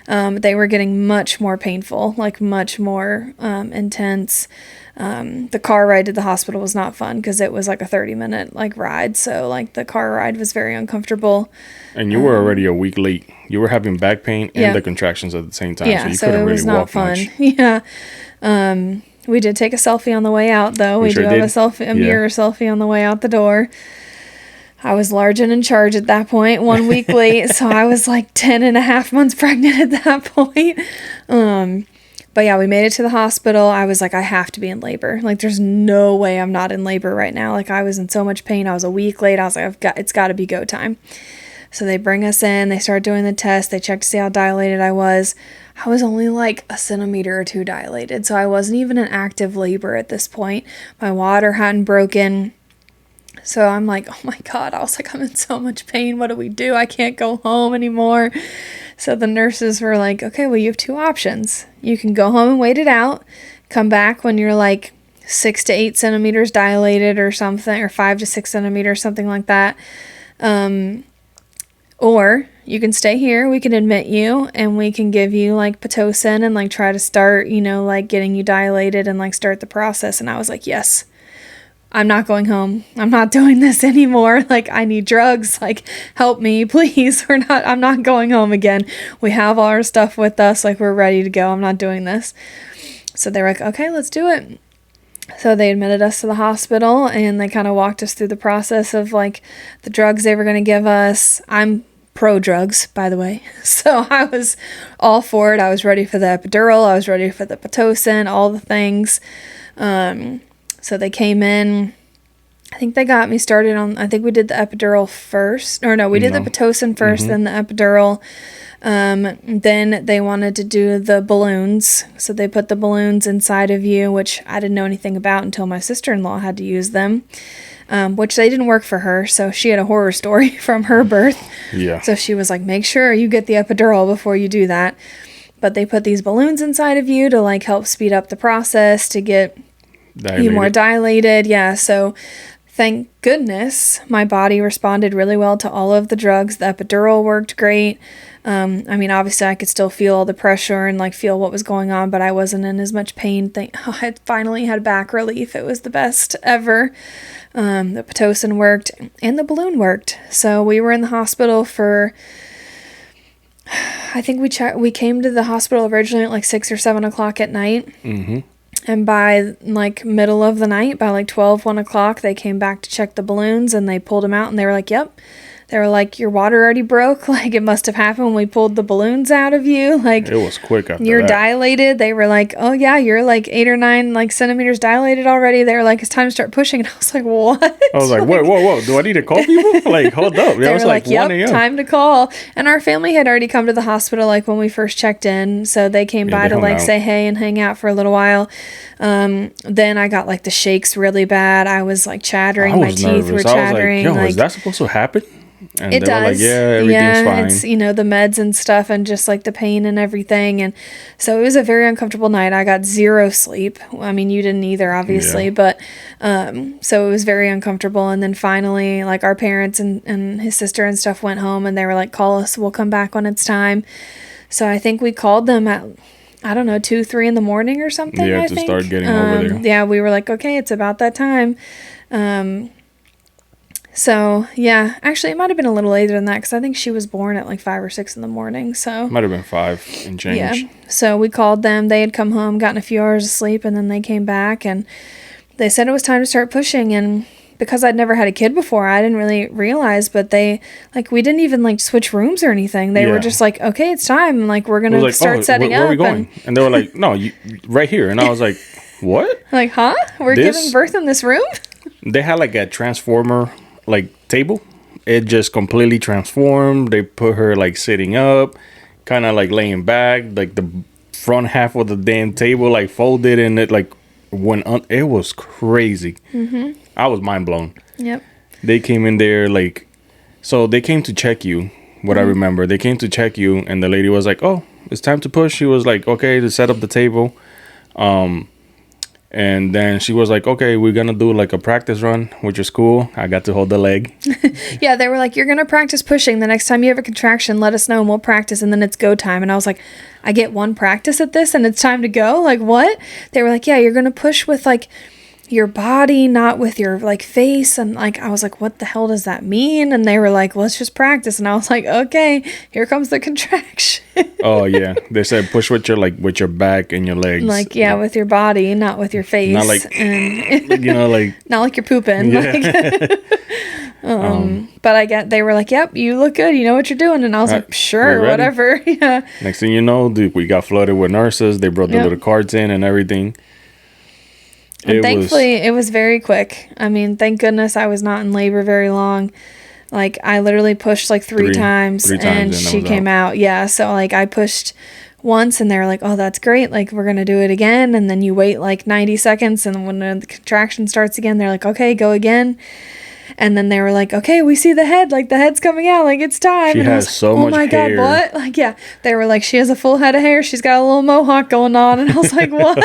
They were getting much more painful, like much more intense. The car ride to the hospital was not fun because it was like a 30-minute like ride. So like the car ride was very uncomfortable. And you were already a week late. You were having back pain and Yeah. the contractions at the same time. Yeah, So you so couldn't it really was not walk fun. much. Yeah. We did take a selfie on the way out, though. We sure do have did. a selfie, a mirror selfie on the way out the door. I was large and in charge at that point, 1 week late. So I was like 10 and a half months pregnant at that point. But yeah, we made it to the hospital. I was like, I have to be in labor. Like, there's no way I'm not in labor right now. Like, I was in so much pain. I was a week late. I was like, it's got to be go time. So they bring us in. They start doing the test. They check to see how dilated I was. I was only like a centimeter or 2 dilated. So I wasn't even in active labor at this point. My water hadn't broken. So I'm like, oh my God. I was like, I'm in so much pain. What do we do? I can't go home anymore. So the nurses were like, okay, well, you have 2 options. You can go home and wait it out, come back when you're like 6 to 8 centimeters dilated or something, or 5 to 6 centimeters, something like that. Or you can stay here, we can admit you, and we can give you like Pitocin and like try to start, like getting you dilated and like start the process. And I was like, yes. I'm not going home. I'm not doing this anymore. Like, I need drugs. Like, help me, please. I'm not going home again. We have all our stuff with us. Like, we're ready to go. I'm not doing this. So they were like, okay, let's do it. So they admitted us to the hospital and they kind of walked us through the process of like the drugs they were going to give us. I'm pro drugs, by the way. So I was all for it. I was ready for the epidural. I was ready for the Pitocin, all the things. So they came in, I think they got me started on, I think we did the epidural first. Or no, we did the Pitocin first, then the epidural. Then they wanted to do the balloons. So they put the balloons inside of you, which I didn't know anything about until my sister-in-law had to use them, which they didn't work for her. So she had a horror story from her birth. Yeah. So she was like, make sure you get the epidural before you do that. But they put these balloons inside of you to like help speed up the process to get you more dilated. Yeah. So thank goodness my body responded really well to all of the drugs. The epidural worked great. I mean, obviously I could still feel all the pressure and like feel what was going on, but I wasn't in as much pain. I finally had back relief. It was the best ever. The Pitocin worked and the balloon worked. So we were in the hospital for, I think we came to the hospital originally at like 6 or 7 o'clock at night. Mm-hmm. And by like middle of the night, by like 12, 1 o'clock, they came back to check the balloons and they pulled them out and they were like, yep. They were like, your water already broke. Like, it must have happened when we pulled the balloons out of you. Like, it was quick after you're that. dilated. They were like, oh yeah, you're like 8 or 9 like centimeters dilated already. They were like, it's time to start pushing. And I was like, what? I was like, whoa. Do I need to call people? Like, hold up. They It was were like 1 yep, a.m. time to call. And our family had already come to the hospital like when we first checked in. So they came by to like say hey and hang out for a little while. Then I got like the shakes really bad. I was like chattering. My teeth were chattering. I was like, yo, is that supposed to happen? And it they does. were like, yeah, everything's fine. It's, the meds and stuff and just like the pain and everything. And so it was a very uncomfortable night. I got 0 sleep. I mean, you didn't either, obviously, but, so it was very uncomfortable. And then finally, like our parents and his sister and stuff went home and they were like, call us, we'll come back when it's time. So I think we called them at, I don't know, 2, 3 in the morning or something. Yeah, to start getting over there. Yeah, we were like, okay, it's about that time. So, yeah, actually, it might have been a little later than that because I think she was born at like 5 or 6 in the morning. So might have been 5 and change. Yeah. So we called them. They had come home, gotten a few hours of sleep, and then they came back and they said it was time to start pushing. And because I'd never had a kid before, I didn't really realize, but we didn't even like switch rooms or anything. They were just like, okay, it's time. Like, we're going to start setting up. Where are we going? And they were like, no, right here. And I was like, what? Like, huh? We're giving birth in this room? They had like a transformer like table. It just completely transformed. They put her like sitting up, kind of like laying back, like the front half of the damn table like folded and it like went on. It was crazy. Mm-hmm. I was mind blown. Yep. They came in there like, so they came to check you. What I remember, they came to check you and the lady was like, oh, it's time to push. She was like, okay, to set up the table. And then she was like, okay, we're going to do like a practice run, which is cool. I got to hold the leg. Yeah, they were like, you're going to practice pushing. The next time you have a contraction, let us know and we'll practice. And then it's go time. And I was like, I get 1 practice at this and it's time to go? Like, what? They were like, yeah, you're going to push with like, your body, not with your like face. And like I was like, what the hell does that mean? And they were like, let's just practice. And I was like, okay, here comes the contraction. Oh yeah, they said push with your with your back and your legs. Like yeah, with your body, not with your face. Not like and like not like you're pooping. Yeah. But they were like, yep, you look good. You know what you're doing. And I was Right. like, sure, We're ready. whatever. Yeah. Next thing you know, dude, we got flooded with nurses. They brought the Yep. little cards in and everything. And thankfully, it was very quick. I mean, thank goodness I was not in labor very long. Like, I literally pushed like three times and she came out. Yeah, so like I pushed once and they were like, oh, that's great. Like, we're going to do it again. And then you wait like 90 seconds. And when the contraction starts again, they're like, okay, go again. And then they were like, okay, we see the head. Like, the head's coming out. Like, it's time. She and I has was like, so oh much my hair. God, what? Like, yeah. They were like, she has a full head of hair. She's got a little mohawk going on. And I was like, what?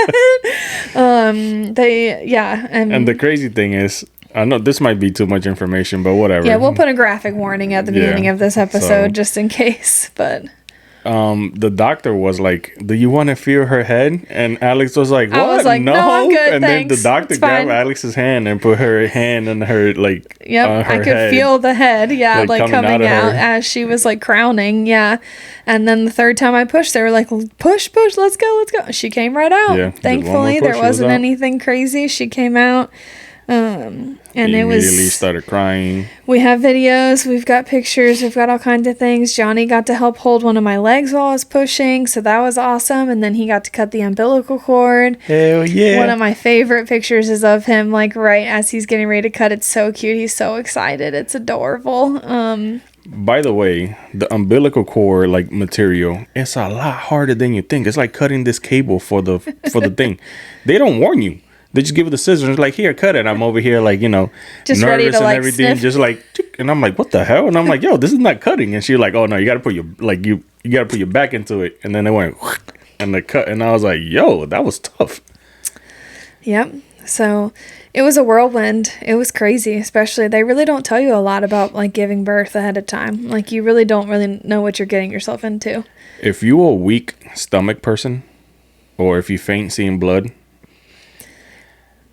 And the crazy thing is, I know this might be too much information, but whatever. yeah, we'll put a graphic warning at the Yeah, beginning of this episode so- just in case. But The doctor was like, do you want to feel her head? And Alex was like, what? I was like, no, I'm good, And then the thanks. doctor It's grabbed fine. Alex's hand and put her hand on her, like, yep, on her I could head. feel the head, yeah, like, like coming coming out out of her. as she was like crowning, yeah. And then the third time I pushed, they were like, push, let's go. She came right out. Yeah, just one Thankfully, more push, there she was wasn't out. anything crazy. She came out. And He it was immediately started crying. we have videos, we've got pictures, we've got all kinds of things. Johnny got to help hold one of my legs while I was pushing, so that was awesome. And then he got to cut the umbilical cord. Hell yeah. One of my favorite pictures is of him like right as he's getting ready to cut. It's so cute. He's so excited. It's adorable. By the way, the umbilical cord like material, it's a lot harder than you think. It's like cutting this cable for the thing. They don't warn you. They just give you the scissors, like, here, cut it. I'm over here, like, Just nervous ready to, and like, everything, sniff. just like, tick. And I'm like, what the hell? And I'm like, yo, this is not cutting. And she's like, oh no, you gotta put your you gotta put your back into it. And then they went and they cut, and I was like, yo, that was tough. Yep. So it was a whirlwind. It was crazy, especially they really don't tell you a lot about like giving birth ahead of time. Like you really don't really know what you're getting yourself into. If you're a weak stomach person, or if you faint seeing blood,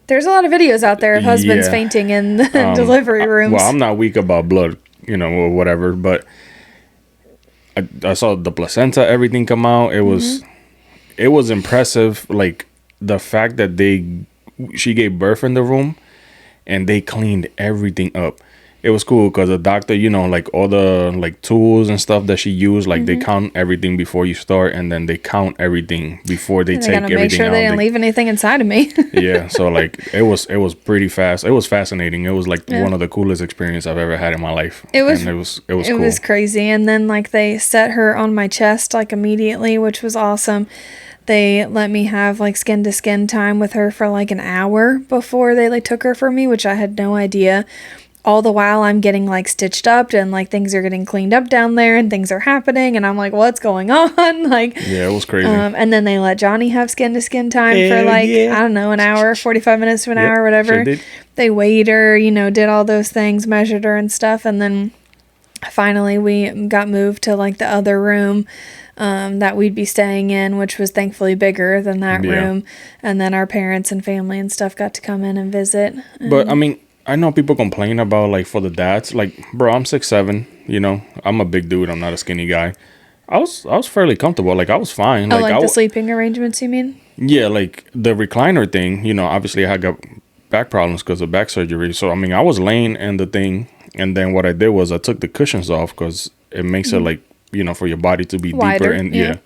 There's a lot of videos out there of husbands Yeah. fainting in the delivery rooms. well, I'm not weak about blood, or whatever, but I saw the placenta, everything come out. It was impressive. Like the fact that she gave birth in the room and they cleaned everything up. It was cool because the doctor, like all the like tools and stuff that she used, like they count everything before you start, and then they count everything before they they take gotta everything make sure out. they didn't leave anything inside of me. Yeah, so like it was pretty fast. It was fascinating. It was like one of the coolest experience I've ever had in my life. It was- and it was It cool. was crazy. And then like they set her on my chest like immediately, which was awesome. They let me have like skin to skin time with her for like an hour before they like took her from me, which I had no idea. All the while I'm getting like stitched up and like things are getting cleaned up down there and things are happening and I'm like, what's going on? Like, Yeah, it was crazy. and then they let Johnny have skin to skin time for Hell like, yeah. I don't know, an hour, 45 minutes to an Yep, hour, whatever. sure did. They weighed her, did all those things, measured her and stuff. And then finally we got moved to like the other room that we'd be staying in, which was thankfully bigger than that Yeah. room. And then our parents and family and stuff got to come in and visit. But I mean, I know people complain about like for the dads, like, bro, I'm 6'7", I'm a big dude. I'm not a skinny guy. I was fairly comfortable. Like I was fine. Oh, like I the w- sleeping arrangements, you mean? Yeah, like the recliner thing, obviously I got back problems because of back surgery. So, I mean, I was laying in the thing. And then what I did was I took the cushions off because it makes it like, for your body to be Wider, deeper. And yeah.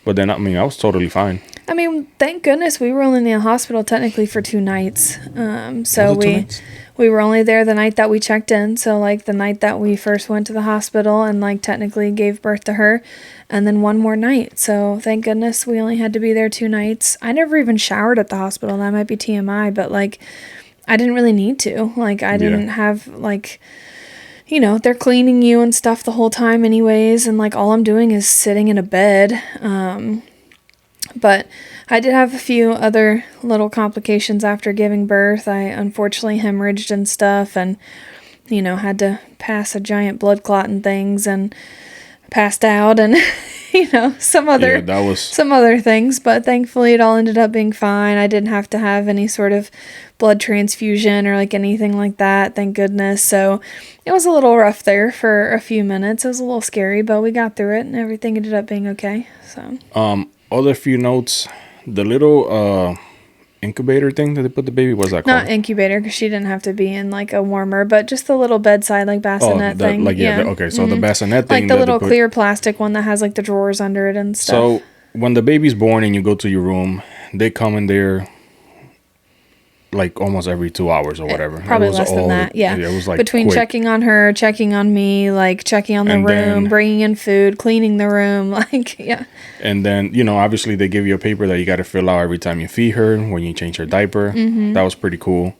But then, I mean, I was totally fine. I mean, thank goodness we were only in the hospital technically for 2 nights. So Was it 2 nights? we were only there the night that we checked in. So like the night that we first went to the hospital and like technically gave birth to her, and then one more night. So thank goodness we only had to be there 2 nights. I never even showered at the hospital. That might be TMI, but like I didn't really need to. Like I didn't have like, they're cleaning you and stuff the whole time anyways, and like all I'm doing is sitting in a bed. But I did have a few other little complications after giving birth. I unfortunately hemorrhaged and stuff and, had to pass a giant blood clot and things. passed out and some Yeah, that was some other things, but thankfully it all ended up being fine. I didn't have to have any sort of blood transfusion or like anything like that, thank goodness. So it was a little rough there for a few minutes. It was a little scary, but we got through it and everything ended up being okay. So other few notes. The little incubator thing that they put the baby, what's that called? not incubator because she didn't have to be in like a warmer, but just the little bedside like bassinet thing. Okay, so the bassinet thing, like the that they little put- clear plastic one that has like the drawers under it and stuff. So when the baby's born and you go to your room, they come in there like almost every 2 hours or whatever. Probably It was less than all- that. Yeah. it was like between quick. checking on her, checking on me, like checking on the And room, then- bringing in food, cleaning the room, like yeah. And then, obviously they give you a paper that you got to fill out every time you feed her, when you change her diaper. Mm-hmm. That was pretty cool.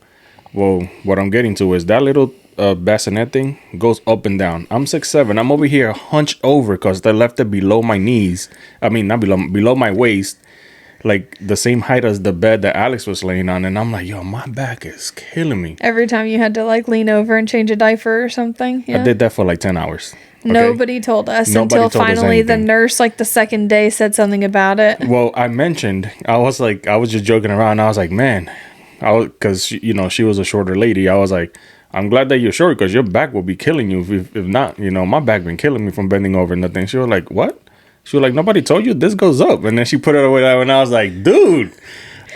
Well, what I'm getting to is that little bassinet thing goes up and down. I'm 6'7". I'm over here hunched over because they left it below my knees. I mean, not below my waist. Like the same height as the bed that Alex was laying on. And I'm like, yo, my back is killing me. Every time you had to like lean over and change a diaper or something. Yeah. I did that for like 10 hours. Okay? Nobody told us Nobody until told us finally the anything. nurse, like the second day, said something about it. Well, I was just joking around. I was like, man, because she was a shorter lady. I was like, I'm glad that you're short because your back will be killing you if not. My back been killing me from bending over and nothing. She was like, what? She was like, nobody told you this goes up. And then she put it away, and I was like, dude,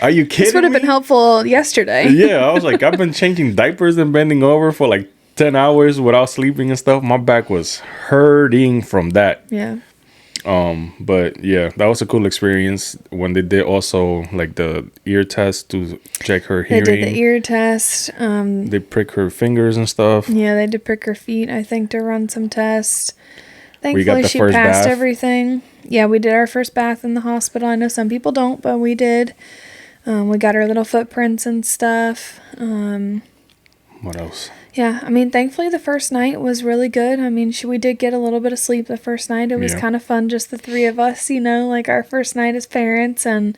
are you kidding This would have me? been helpful yesterday. Yeah, I was like, I've been changing diapers and bending over for like 10 hours without sleeping and stuff. My back was hurting from that. Yeah. But yeah, that was a cool experience when they did also like the ear test to check her They hearing. did the ear test. They prick her fingers and stuff. Yeah, they did prick her feet, I think, to run some tests. got Thankfully, the she first passed bath. everything. Yeah, we did our first bath in the hospital. I know some people don't, but we did. We got our little footprints and stuff. What else? Yeah, I mean, thankfully the first night was really good. I mean, we did get a little bit of sleep the first night. It was Yeah. kind of fun, just the three of us, like our first night as parents. And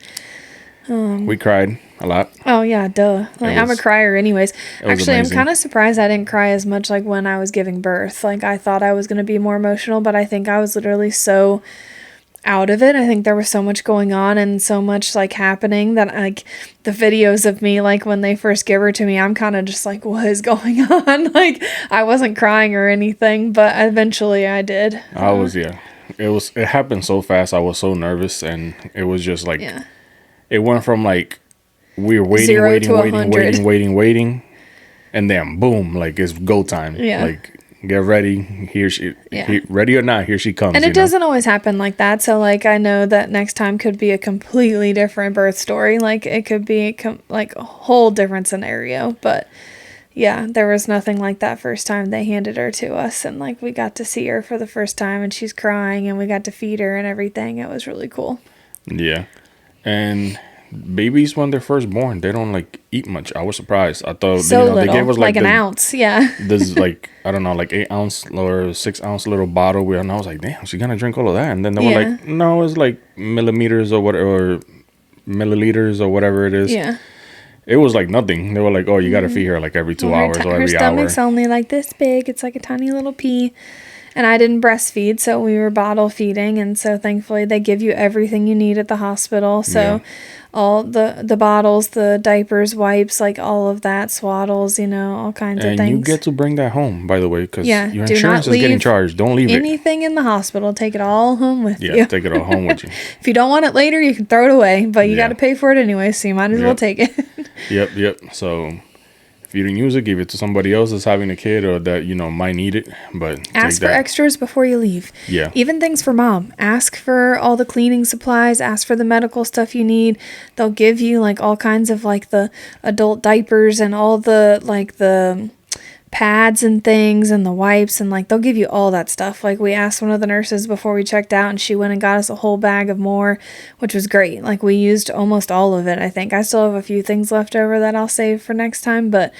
We cried a lot. oh yeah, duh. Like I'm a was- crier anyways. was Actually, amazing. I'm kind of surprised I didn't cry as much like when I was giving birth. Like I thought I was going to be more emotional, but I think I was literally so out of it. I think there was so much going on and so much like happening that like the videos of me like when they first give her to me, I'm kind of just like, what is going on? Like I wasn't crying or anything, but eventually I did. I was, yeah. It happened so fast. I was so nervous, and it was just like, Yeah. it went from like we were waiting, 0 waiting, to waiting, 100. waiting, and then boom, like it's go time. Yeah. Like get ready. Here she, Yeah. ready or not, here she comes. And you it know? doesn't always happen like that. So, like, I know that next time could be a completely different birth story. Like, it could be like a whole different scenario. But yeah, there was nothing like that first time they handed her to us. And, like, we got to see her for the first time and she's crying and we got to feed her and everything. It was really cool. Yeah. And babies, when they're first born, they don't like eat much. I was surprised. I thought So little, they gave us like an the- ounce. Yeah. This like I don't know, like 8 ounce or 6 ounce little bottle. And I was like, damn, she's gonna drink all of that. And then they were Yeah. like, no, it's like millimeters or whatever, or milliliters or whatever it is. Yeah. It was like nothing. They were like, oh, you gotta feed her like every 2 hours or her every hour. stomach's only like this big. It's like a tiny little pea. And I didn't breastfeed, so we were bottle feeding. And so thankfully they give you everything you need at the hospital. So Yeah. all the bottles, the diapers, wipes, like all of that, swaddles, all kinds of And things. you get to bring that home, by the way, because Yeah, your do insurance not is getting leave charged. Don't leave it. anything in the hospital. Take it all home with Yeah, you. take it all home with you. If you don't want it later, you can throw it away. But you Yeah. got to pay for it anyway, so you might as well Yep. take it. Yep. So if you didn't use it, give it to somebody else that's having a kid or that might need it. But Ask take for that. extras before you leave. Yeah. Even things for mom. Ask for all the cleaning supplies. Ask for the medical stuff you need. They'll give you like all kinds of like the adult diapers and all the like the pads and things and the wipes and like they'll give you all that stuff. Like we asked one of the nurses before we checked out and she went and got us a whole bag of more, which was great. Like we used almost all of it. I think I still have a few things left over that I'll save for next time, but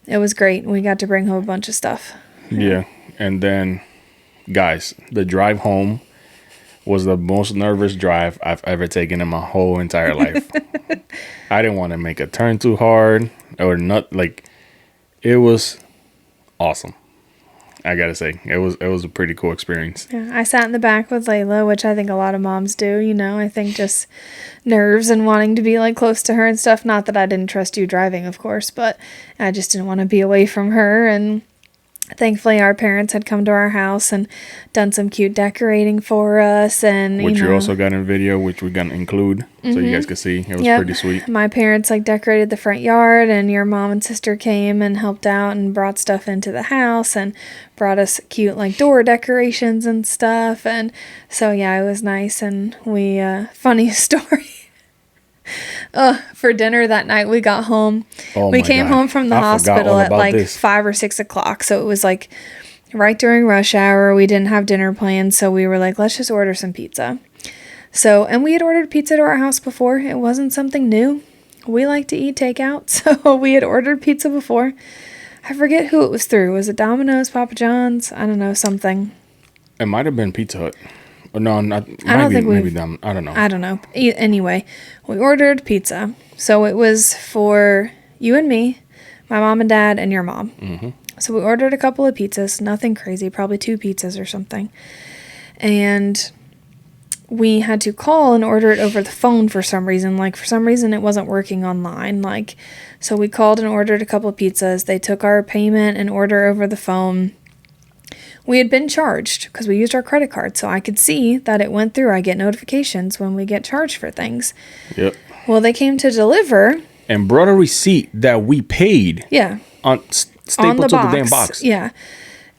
it was great. We got to bring home a bunch of stuff. Yeah. And then, guys, the drive home was the most nervous drive I've ever taken in my whole entire life. I didn't want to make a turn too hard or not. Like, it was awesome. I gotta say, it was a pretty cool experience. Yeah, I sat in the back with Layla, which I think a lot of moms do, you know. I think just nerves and wanting to be like close to her and stuff. Not that I didn't trust you driving, of course, but I just didn't want to be away from her. And thankfully our parents had come to our house and done some cute decorating for us, and Which you you know, also got in video, which we're gonna include so you guys could see. It was Yep. pretty sweet. My parents like decorated the front yard, and your mom and sister came and helped out and brought stuff into the house and brought us cute like door decorations and stuff. And so yeah, it was nice. And we funny story. For dinner that night, we got home. Oh We my came God. home from the I forgot hospital all at about like this. 5 or 6 o'clock. So it was like right during rush hour. We didn't have dinner planned. So we were like, let's just order some pizza. So, and we had ordered pizza to our house before. It wasn't something new. We like to eat takeout. So we had ordered pizza before. I forget who it was through. Was it Domino's, Papa John's? I don't know, something. It might have been Pizza Hut. Or no, not. I don't think maybe we've- them. I don't know. I don't know. Anyway, we ordered pizza. So it was for you and me, my mom and dad, and your mom. Mm-hmm. So we ordered a couple of pizzas. Nothing crazy. Probably 2 pizzas or something. And we had to call and order it over the phone for some reason. Like, for some reason, it wasn't working online. Like, so we called and ordered a couple of pizzas. They took our payment and order over the phone. We had been charged because we used our credit card, so I could see that it went through. I get notifications when we get charged for things. Yep. Well, they came to deliver. And brought a receipt that we paid Yeah. on On stapled the to box. the damn box. Yeah.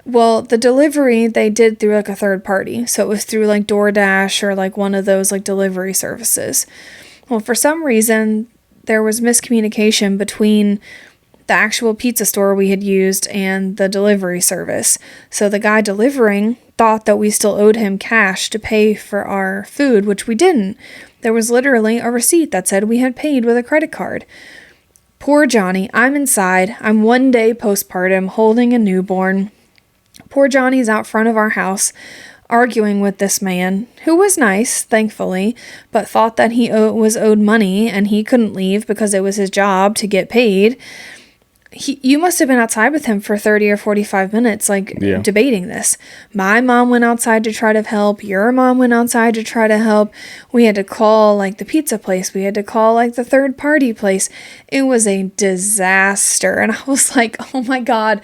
Well, the delivery they did through like a third party. So it was through like DoorDash or like one of those like delivery services. Well, for some reason, there was miscommunication between the actual pizza store we had used and the delivery service. So the guy delivering thought that we still owed him cash to pay for our food, which we didn't. There was literally a receipt that said we had paid with a credit card. Poor Johnny. I'm inside. I'm 1 day postpartum, holding a newborn. Poor Johnny's out front of our house arguing with this man, who was nice, thankfully, but thought that he was owed money and he couldn't leave because it was his job to get paid. You must have been outside with him for 30 or 45 minutes, like, Yeah. debating this. My mom went outside to try to help. Your mom went outside to try to help. We had to call, like, the pizza place. We had to call, like, the third party place. It was a disaster. And I was like, oh my God,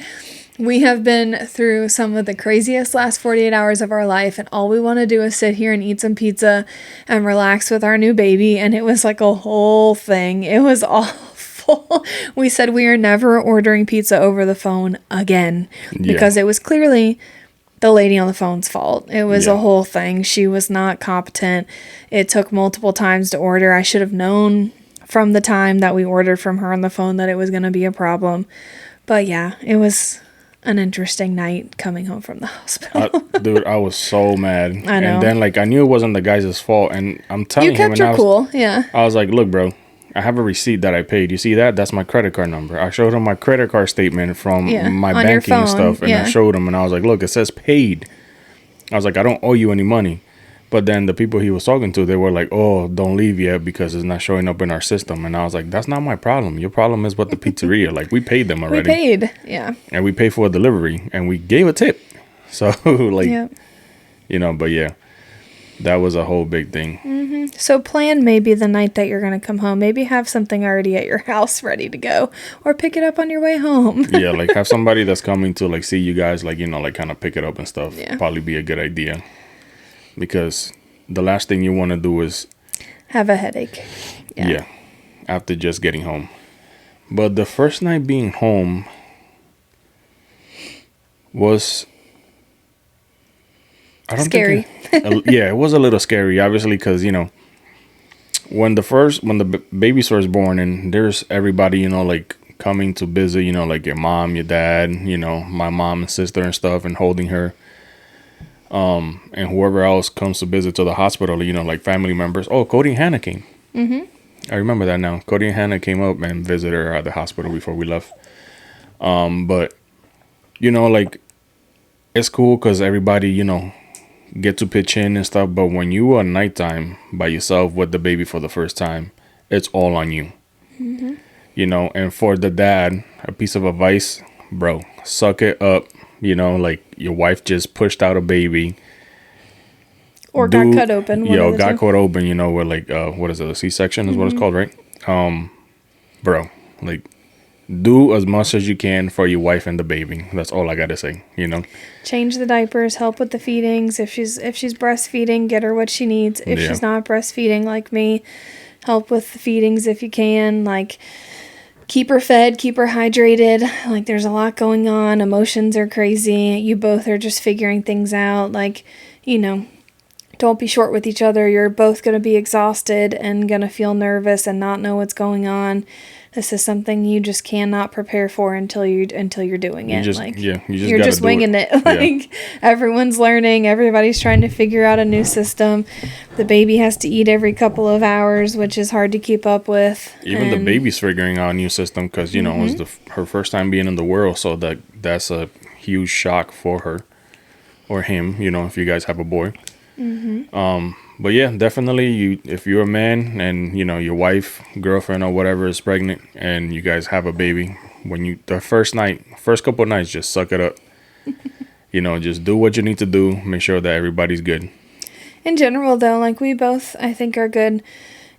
we have been through some of the craziest last 48 hours of our life, and all we want to do is sit here and eat some pizza and relax with our new baby. And it was like a whole thing. It was awful. We said we are never ordering pizza over the phone again, because it was clearly the lady on the phone's fault. It was a whole thing. She was not competent. It took multiple times to order. I should have known from the time that we ordered from her on the phone that it was going to be a problem. But yeah, it was an interesting night coming home from the hospital. Dude, I was so mad. I know. And then, like, I knew it wasn't the guy's fault. And I'm telling You him, kept and your cool, yeah. I was like, look, bro, I have a receipt that I paid. You see that? That's my credit card number. I showed him my credit card statement from my on your banking and phone, stuff. And I showed him, and I was like, look, it says paid. I was like, I don't owe you any money. But then the people he was talking to, they were like, oh, don't leave yet because it's not showing up in our system. And I was like, that's not my problem. Your problem is with the pizzeria. Like, we paid them We already. paid, yeah. And we paid for a delivery. And we gave a tip. So, like, Yep. you know, but yeah. That was a whole big thing. So plan maybe the night that you're going to come home. Maybe have something already at your house ready to go, or pick it up on your way home. Yeah, like have somebody that's coming to like see you guys, like, you know, like kind of pick it up and stuff. Yeah. Probably be a good idea, because the last thing you want to do is Have a headache. yeah, after just getting home. But the first night being home was, I don't Scary. yeah, it was a little scary, obviously, because, you know, when the baby first born and there's everybody, you know, like coming to visit, you know, like your mom, your dad, you know, my mom and sister and stuff, and holding her, and whoever else comes to visit to the hospital, you know, like family members. Oh, Cody and Hannah came. I remember that now. Cody and Hannah came up and visited her at the hospital before we left. But, you know, like, it's cool because everybody, you know, get to pitch in and stuff. But when you are nighttime by yourself with the baby for the first time, it's all on you. You know, and for the dad, a piece of advice, bro, suck it up. you know, like your wife just pushed out a baby. Or got cut open. Got cut open, you know, where like, what is it, a C-section is what it's called, right? Bro, like, do as much as you can for your wife and the baby. That's all I gotta say, you know? Change the diapers, help with the feedings. If she's breastfeeding, get her what she needs. If she's not breastfeeding like me, help with the feedings if you can. Like, keep her fed, keep her hydrated. Like, there's a lot going on. Emotions are crazy. You both are just figuring things out. Like, you know, don't be short with each other. You're both going to be exhausted and going to feel nervous and not know what's going on. This is something you just cannot prepare for until you're doing it. You're just winging it. Like, everyone's learning. Everybody's trying to figure out a new system. The baby has to eat every couple of hours, which is hard to keep up with. Even the baby's figuring out a new system because, you know, it was her first time being in the world. So that's a huge shock for her or him, you know, if you guys have a boy. But yeah, definitely if you're a man and, you know, your wife, girlfriend or whatever is pregnant and you guys have a baby, the first couple of nights, just suck it up. You know, just do what you need to do. Make sure that everybody's good. In general, though, like, we both, I think, are good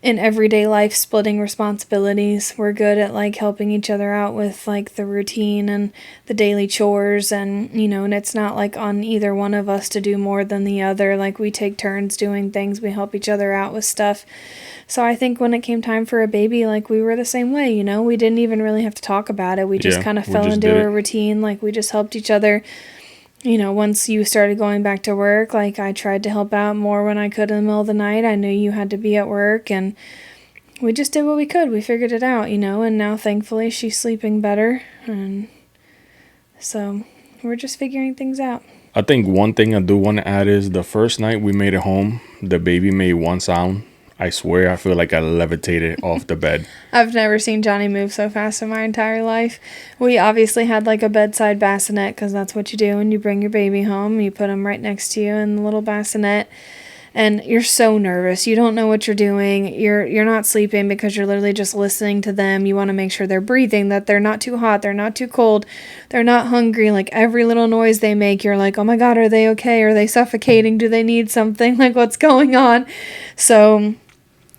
in everyday life, splitting responsibilities. We're good at, like, helping each other out with, like, the routine and the daily chores, and, you know, and it's not, like, on either one of us to do more than the other. Like, we take turns doing things. We help each other out with stuff. So I think when it came time for a baby, like, we were the same way, you know? We didn't even really have to talk about it. We just kind of fell into a routine. Like, we just helped each other. You know, once you started going back to work, like, I tried to help out more when I could in the middle of the night. I knew you had to be at work, and we just did what we could. We figured it out, you know, and now, thankfully, she's sleeping better, and so we're just figuring things out. I think one thing I do want to add is the first night we made it home, the baby made one sound. I swear I feel like I levitated off the bed. I've never seen Johnny move so fast in my entire life. We obviously had, like, a bedside bassinet, because that's what you do when you bring your baby home. You put him right next to you in the little bassinet, and you're so nervous. You don't know what you're doing. You're not sleeping because you're literally just listening to them. You want to make sure they're breathing, that they're not too hot, they're not too cold, they're not hungry. Like, every little noise they make, you're like, oh my God, are they okay? Are they suffocating? Do they need something? Like, what's going on? So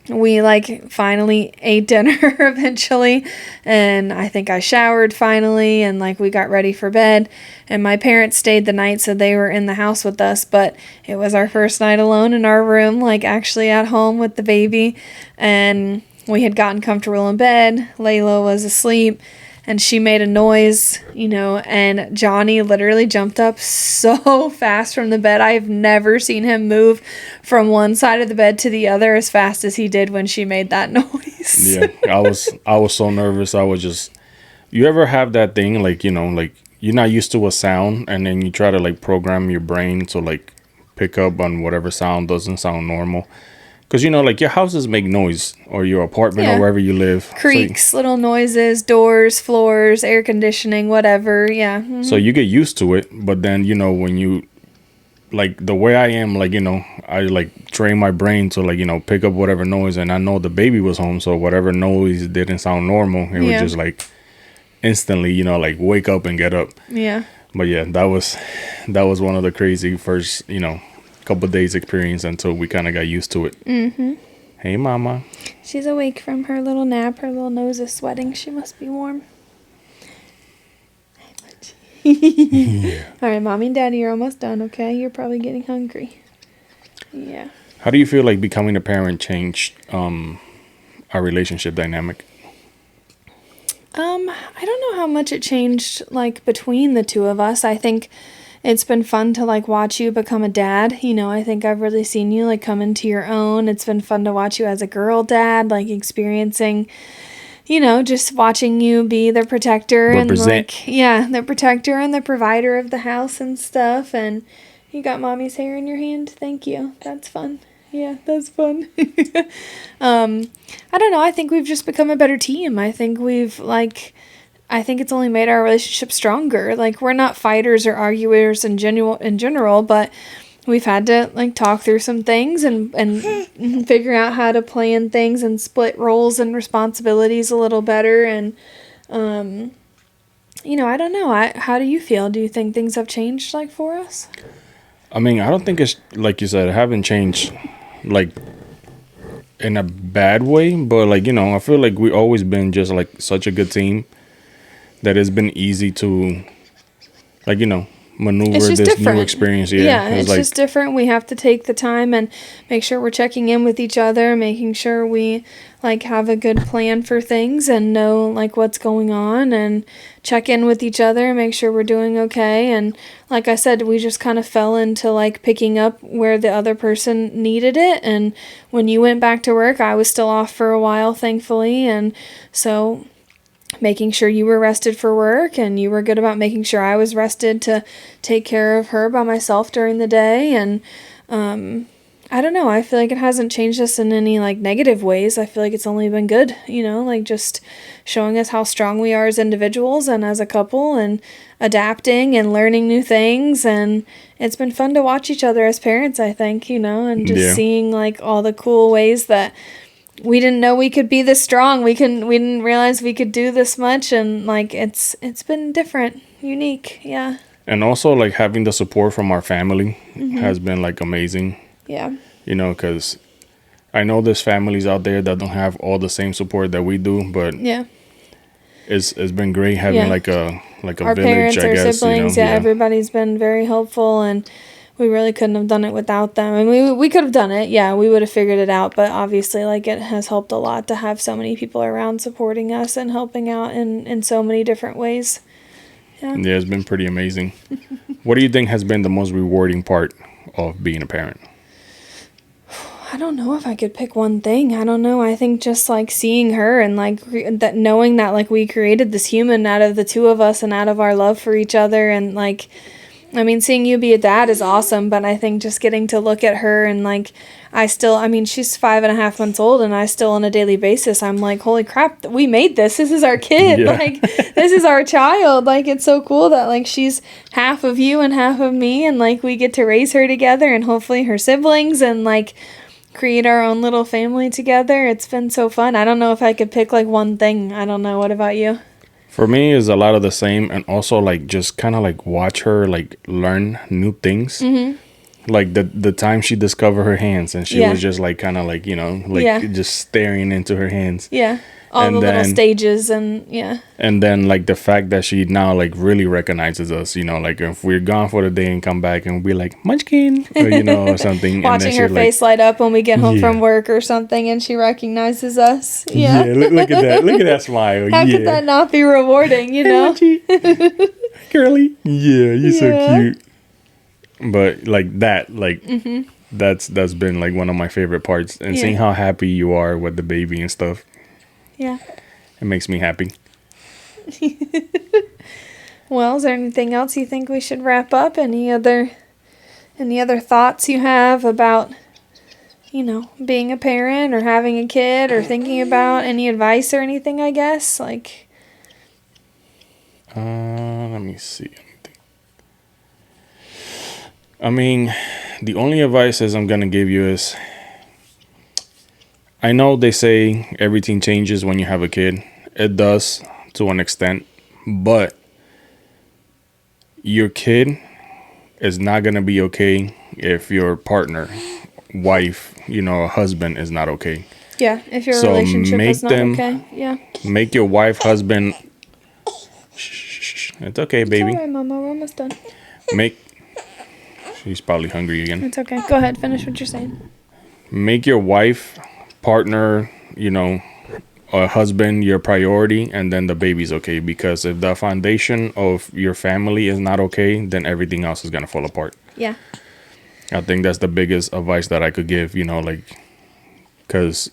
we, like, finally ate dinner eventually, and I think I showered finally, and, like, we got ready for bed, and my parents stayed the night, so they were in the house with us, but it was our first night alone in our room, like, actually at home with the baby, and we had gotten comfortable in bed. Layla was asleep, and she made a noise, you know, and Johnny literally jumped up so fast from the bed. I have never seen him move from one side of the bed to the other as fast as he did when she made that noise. Yeah, I was so nervous. I was just, you ever have that thing, like, you know, like, you're not used to a sound, and then you try to, like, program your brain to, like, pick up on whatever sound doesn't sound normal. Because, you know, like, your houses make noise, or your apartment or wherever you live. Creaks, little noises, doors, floors, air conditioning, whatever, yeah. Mm-hmm. So you get used to it, but then, you know, when you, like, the way I am, like, you know, I, like, train my brain to, like, you know, pick up whatever noise, and I know the baby was home, so whatever noise didn't sound normal, it would just, like, instantly, you know, like, wake up and get up. Yeah. But yeah, that was one of the crazy first, you know, couple days experience until we kind of got used to it. Mm-hmm. Hey, mama. She's awake from her little nap. Her little nose is sweating. She must be warm. Yeah. All right, Mommy and Daddy, you're almost done, okay? You're probably getting hungry. Yeah. How do you feel like becoming a parent changed our relationship dynamic? I don't know how much it changed, like, between the two of us. I think it's been fun to, like, watch you become a dad. You know, I think I've really seen you, like, come into your own. It's been fun to watch you as a girl dad, like, experiencing, you know, just watching you be the protector and, like, yeah, the protector and the provider of the house and stuff. And you got Mommy's hair in your hand. Thank you. That's fun. Yeah, that's fun. I don't know. I think we've just become a better team. I think I think it's only made our relationship stronger. Like, we're not fighters or arguers in general, but we've had to, like, talk through some things and figure out how to plan things and split roles and responsibilities a little better. And I don't know. How do you feel? Do you think things have changed like for us? I mean, I don't think it's like you said, it haven't changed like in a bad way, but like, I feel like we always been just like such a good team that it's been easy to like, maneuver It's just this different. new experience. Yeah, it's like, just different. We have to take the time and make sure we're checking in with each other, making sure we like have a good plan for things and know like what's going on and check in with each other, make sure we're doing okay. And like I said, we just kind of fell into like picking up where the other person needed it. And when you went back to work, I was still off for a while, thankfully. And so making sure you were rested for work and you were good about making sure I was rested to take care of her by myself during the day. And I don't know, I feel like it hasn't changed us in any like negative ways. I feel like it's only been good, like just showing us how strong we are as individuals and as a couple and adapting and learning new things. And it's been fun to watch each other as parents, I think, and just seeing like all the cool ways that we didn't know we could be this strong. We didn't realize we could do this much, and like it's been different, unique, yeah. And also like having the support from our family has been like amazing. Yeah. Because I know there's families out there that don't have all the same support that we do, but Yeah. it's been great having like a Our village, parents, I our guess. siblings, everybody's been very helpful, and we really couldn't have done it without them. And we could have done it, yeah, we would have figured it out, but obviously like it has helped a lot to have so many people around supporting us and helping out in so many different ways. Yeah, it's been pretty amazing. What do you think has been the most rewarding part of being a parent? I don't know if I could pick one thing. I don't know. I think just like seeing her and like that, knowing that like we created this human out of the two of us and out of our love for each other. And like, I mean, seeing you be a dad is awesome, but I think just getting to look at her and like, she's 5.5 months old, and I still on a daily basis, I'm like, holy crap, we made this. This is our kid. Yeah. Like, this is our child. Like, it's so cool that like she's half of you and half of me, and like we get to raise her together and hopefully her siblings and like create our own little family together. It's been so fun. I don't know if I could pick like one thing. I don't know. What about you? For me, is a lot of the same, and also like just kind of like watch her like learn new things. Mm-hmm. Like the time she discovered her hands, and she was just like kind of like just staring into her hands. Yeah, all and the then, little stages, and yeah. And then like the fact that she now like really recognizes us. Like if we're gone for the day and come back and we're like Munchkin, or or something. Watching and her then face light up when we get home from work or something, and she recognizes us. Yeah, look at that! Look at that smile. How could that not be rewarding? Girly. Yeah, you're so cute. But like that, like that's been like one of my favorite parts, and seeing how happy you are with the baby and stuff. Yeah, it makes me happy. Well, is there anything else you think we should wrap up? Any other thoughts you have about being a parent or having a kid or thinking about any advice or anything? I guess like. Let me see. I mean, the only advice I'm gonna give you is, I know they say everything changes when you have a kid. It does to an extent, but your kid is not gonna be okay if your partner, wife, husband is not okay. Yeah, if your relationship is not okay. Yeah. Make your wife, husband. Shh, it's okay, baby. It's all right, Mama. We're almost done. She's probably hungry again. It's okay. Go ahead. Finish what you're saying. Make your wife, partner, a husband your priority, and then the baby's okay. Because if the foundation of your family is not okay, then everything else is going to fall apart. Yeah. I think that's the biggest advice that I could give, because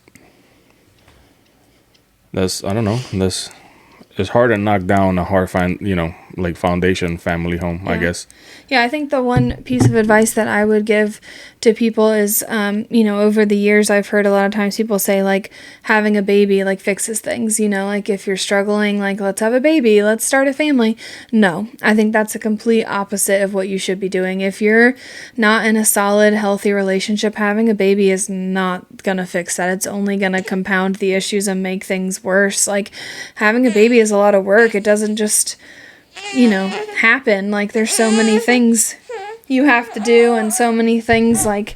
it's hard to knock down a hard foundation family home, I guess. Yeah, I think the one piece of advice that I would give to people is, over the years, I've heard a lot of times people say, like, having a baby, like, fixes things, like, if you're struggling, like, let's have a baby, let's start a family. No, I think that's a complete opposite of what you should be doing. If you're not in a solid, healthy relationship, having a baby is not gonna fix that. It's only gonna compound the issues and make things worse. Like, having a baby is a lot of work. It doesn't just happen. Like, there's so many things you have to do, and so many things like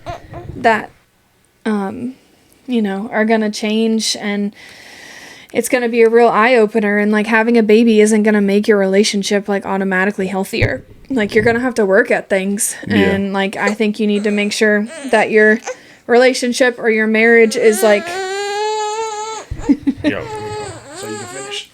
that, are gonna change, and it's gonna be a real eye-opener. And like, having a baby isn't gonna make your relationship like automatically healthier. Like, you're gonna have to work at things. And like, I think you need to make sure that your relationship or your marriage is like Yo, so you can finish.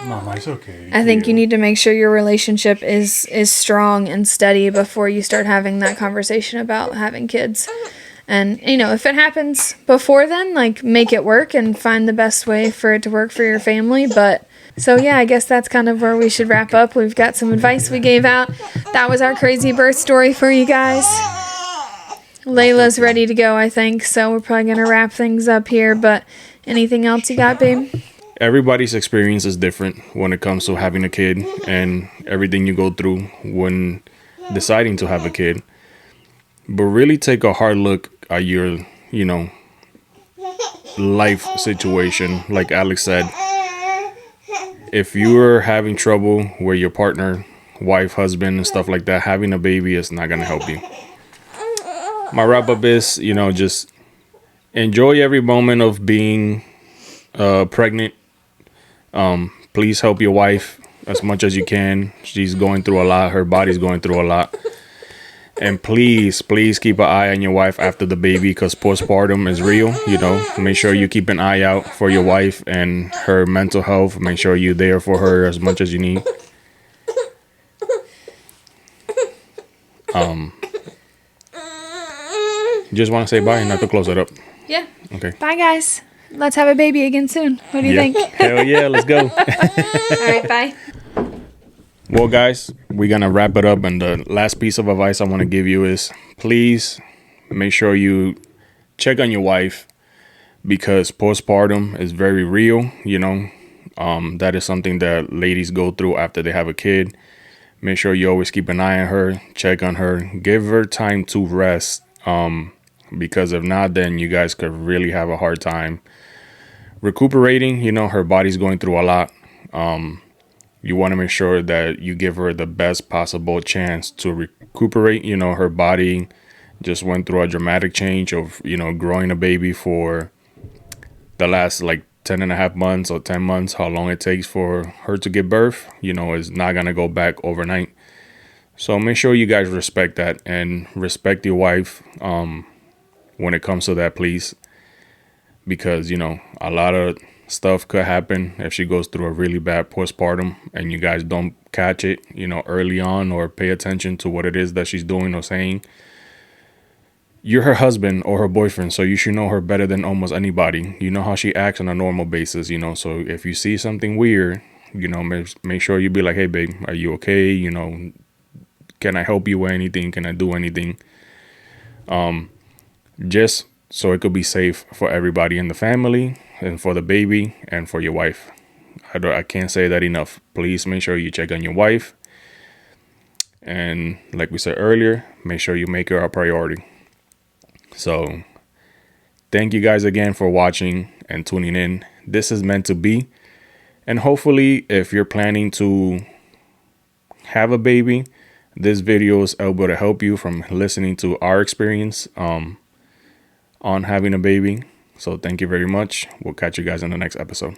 Mama, it's okay. I think you need to make sure your relationship is strong and steady before you start having that conversation about having kids. And, if it happens before then, like, make it work and find the best way for it to work for your family. But, so yeah, I guess that's kind of where we should wrap up. We've got some advice we gave out. That was our crazy birth story for you guys. Layla's ready to go, I think. So we're probably going to wrap things up here. But anything else you got, babe? Everybody's experience is different when it comes to having a kid and everything you go through when deciding to have a kid. But really take a hard look at your, life situation. Like Alex said, if you're having trouble with your partner, wife, husband, and stuff like that, having a baby is not going to help you. My wrap up is, just enjoy every moment of being pregnant. Please help your wife as much as you can. She's going through a lot. Her body's going through a lot. And please keep an eye on your wife after the baby, because postpartum is real. Make sure you keep an eye out for your wife and her mental health. Make sure you're there for her as much as you need. Just want to say bye and not to close it up. Yeah. Okay. Bye, guys. Let's have a baby again soon. What do you think? Hell yeah, let's go. All right, bye. Well, guys, we're going to wrap it up. And the last piece of advice I want to give you is please make sure you check on your wife, because postpartum is very real. That is something that ladies go through after they have a kid. Make sure you always keep an eye on her, check on her, give her time to rest. Because if not, then you guys could really have a hard time recuperating. Her body's going through a lot. You want to make sure that you give her the best possible chance to recuperate. Her body just went through a dramatic change of, growing a baby for the last like 10 and a half months or 10 months, how long it takes for her to give birth, is not going to go back overnight. So make sure you guys respect that and respect your wife when it comes to that, please. Because, a lot of stuff could happen if she goes through a really bad postpartum and you guys don't catch it, early on, or pay attention to what it is that she's doing or saying. You're her husband or her boyfriend, so you should know her better than almost anybody. You know how she acts on a normal basis, so if you see something weird, make sure you be like, hey, babe, are you okay? Can I help you with anything? Can I do anything? Just so it could be safe for everybody in the family and for the baby and for your wife. I can't say that enough. Please make sure you check on your wife. And like we said earlier, make sure you make her a priority. So thank you guys again for watching and tuning in. This is meant to be. And hopefully, if you're planning to have a baby, this video is able to help you from listening to our experience on having a baby. So thank you very much. We'll catch you guys in the next episode.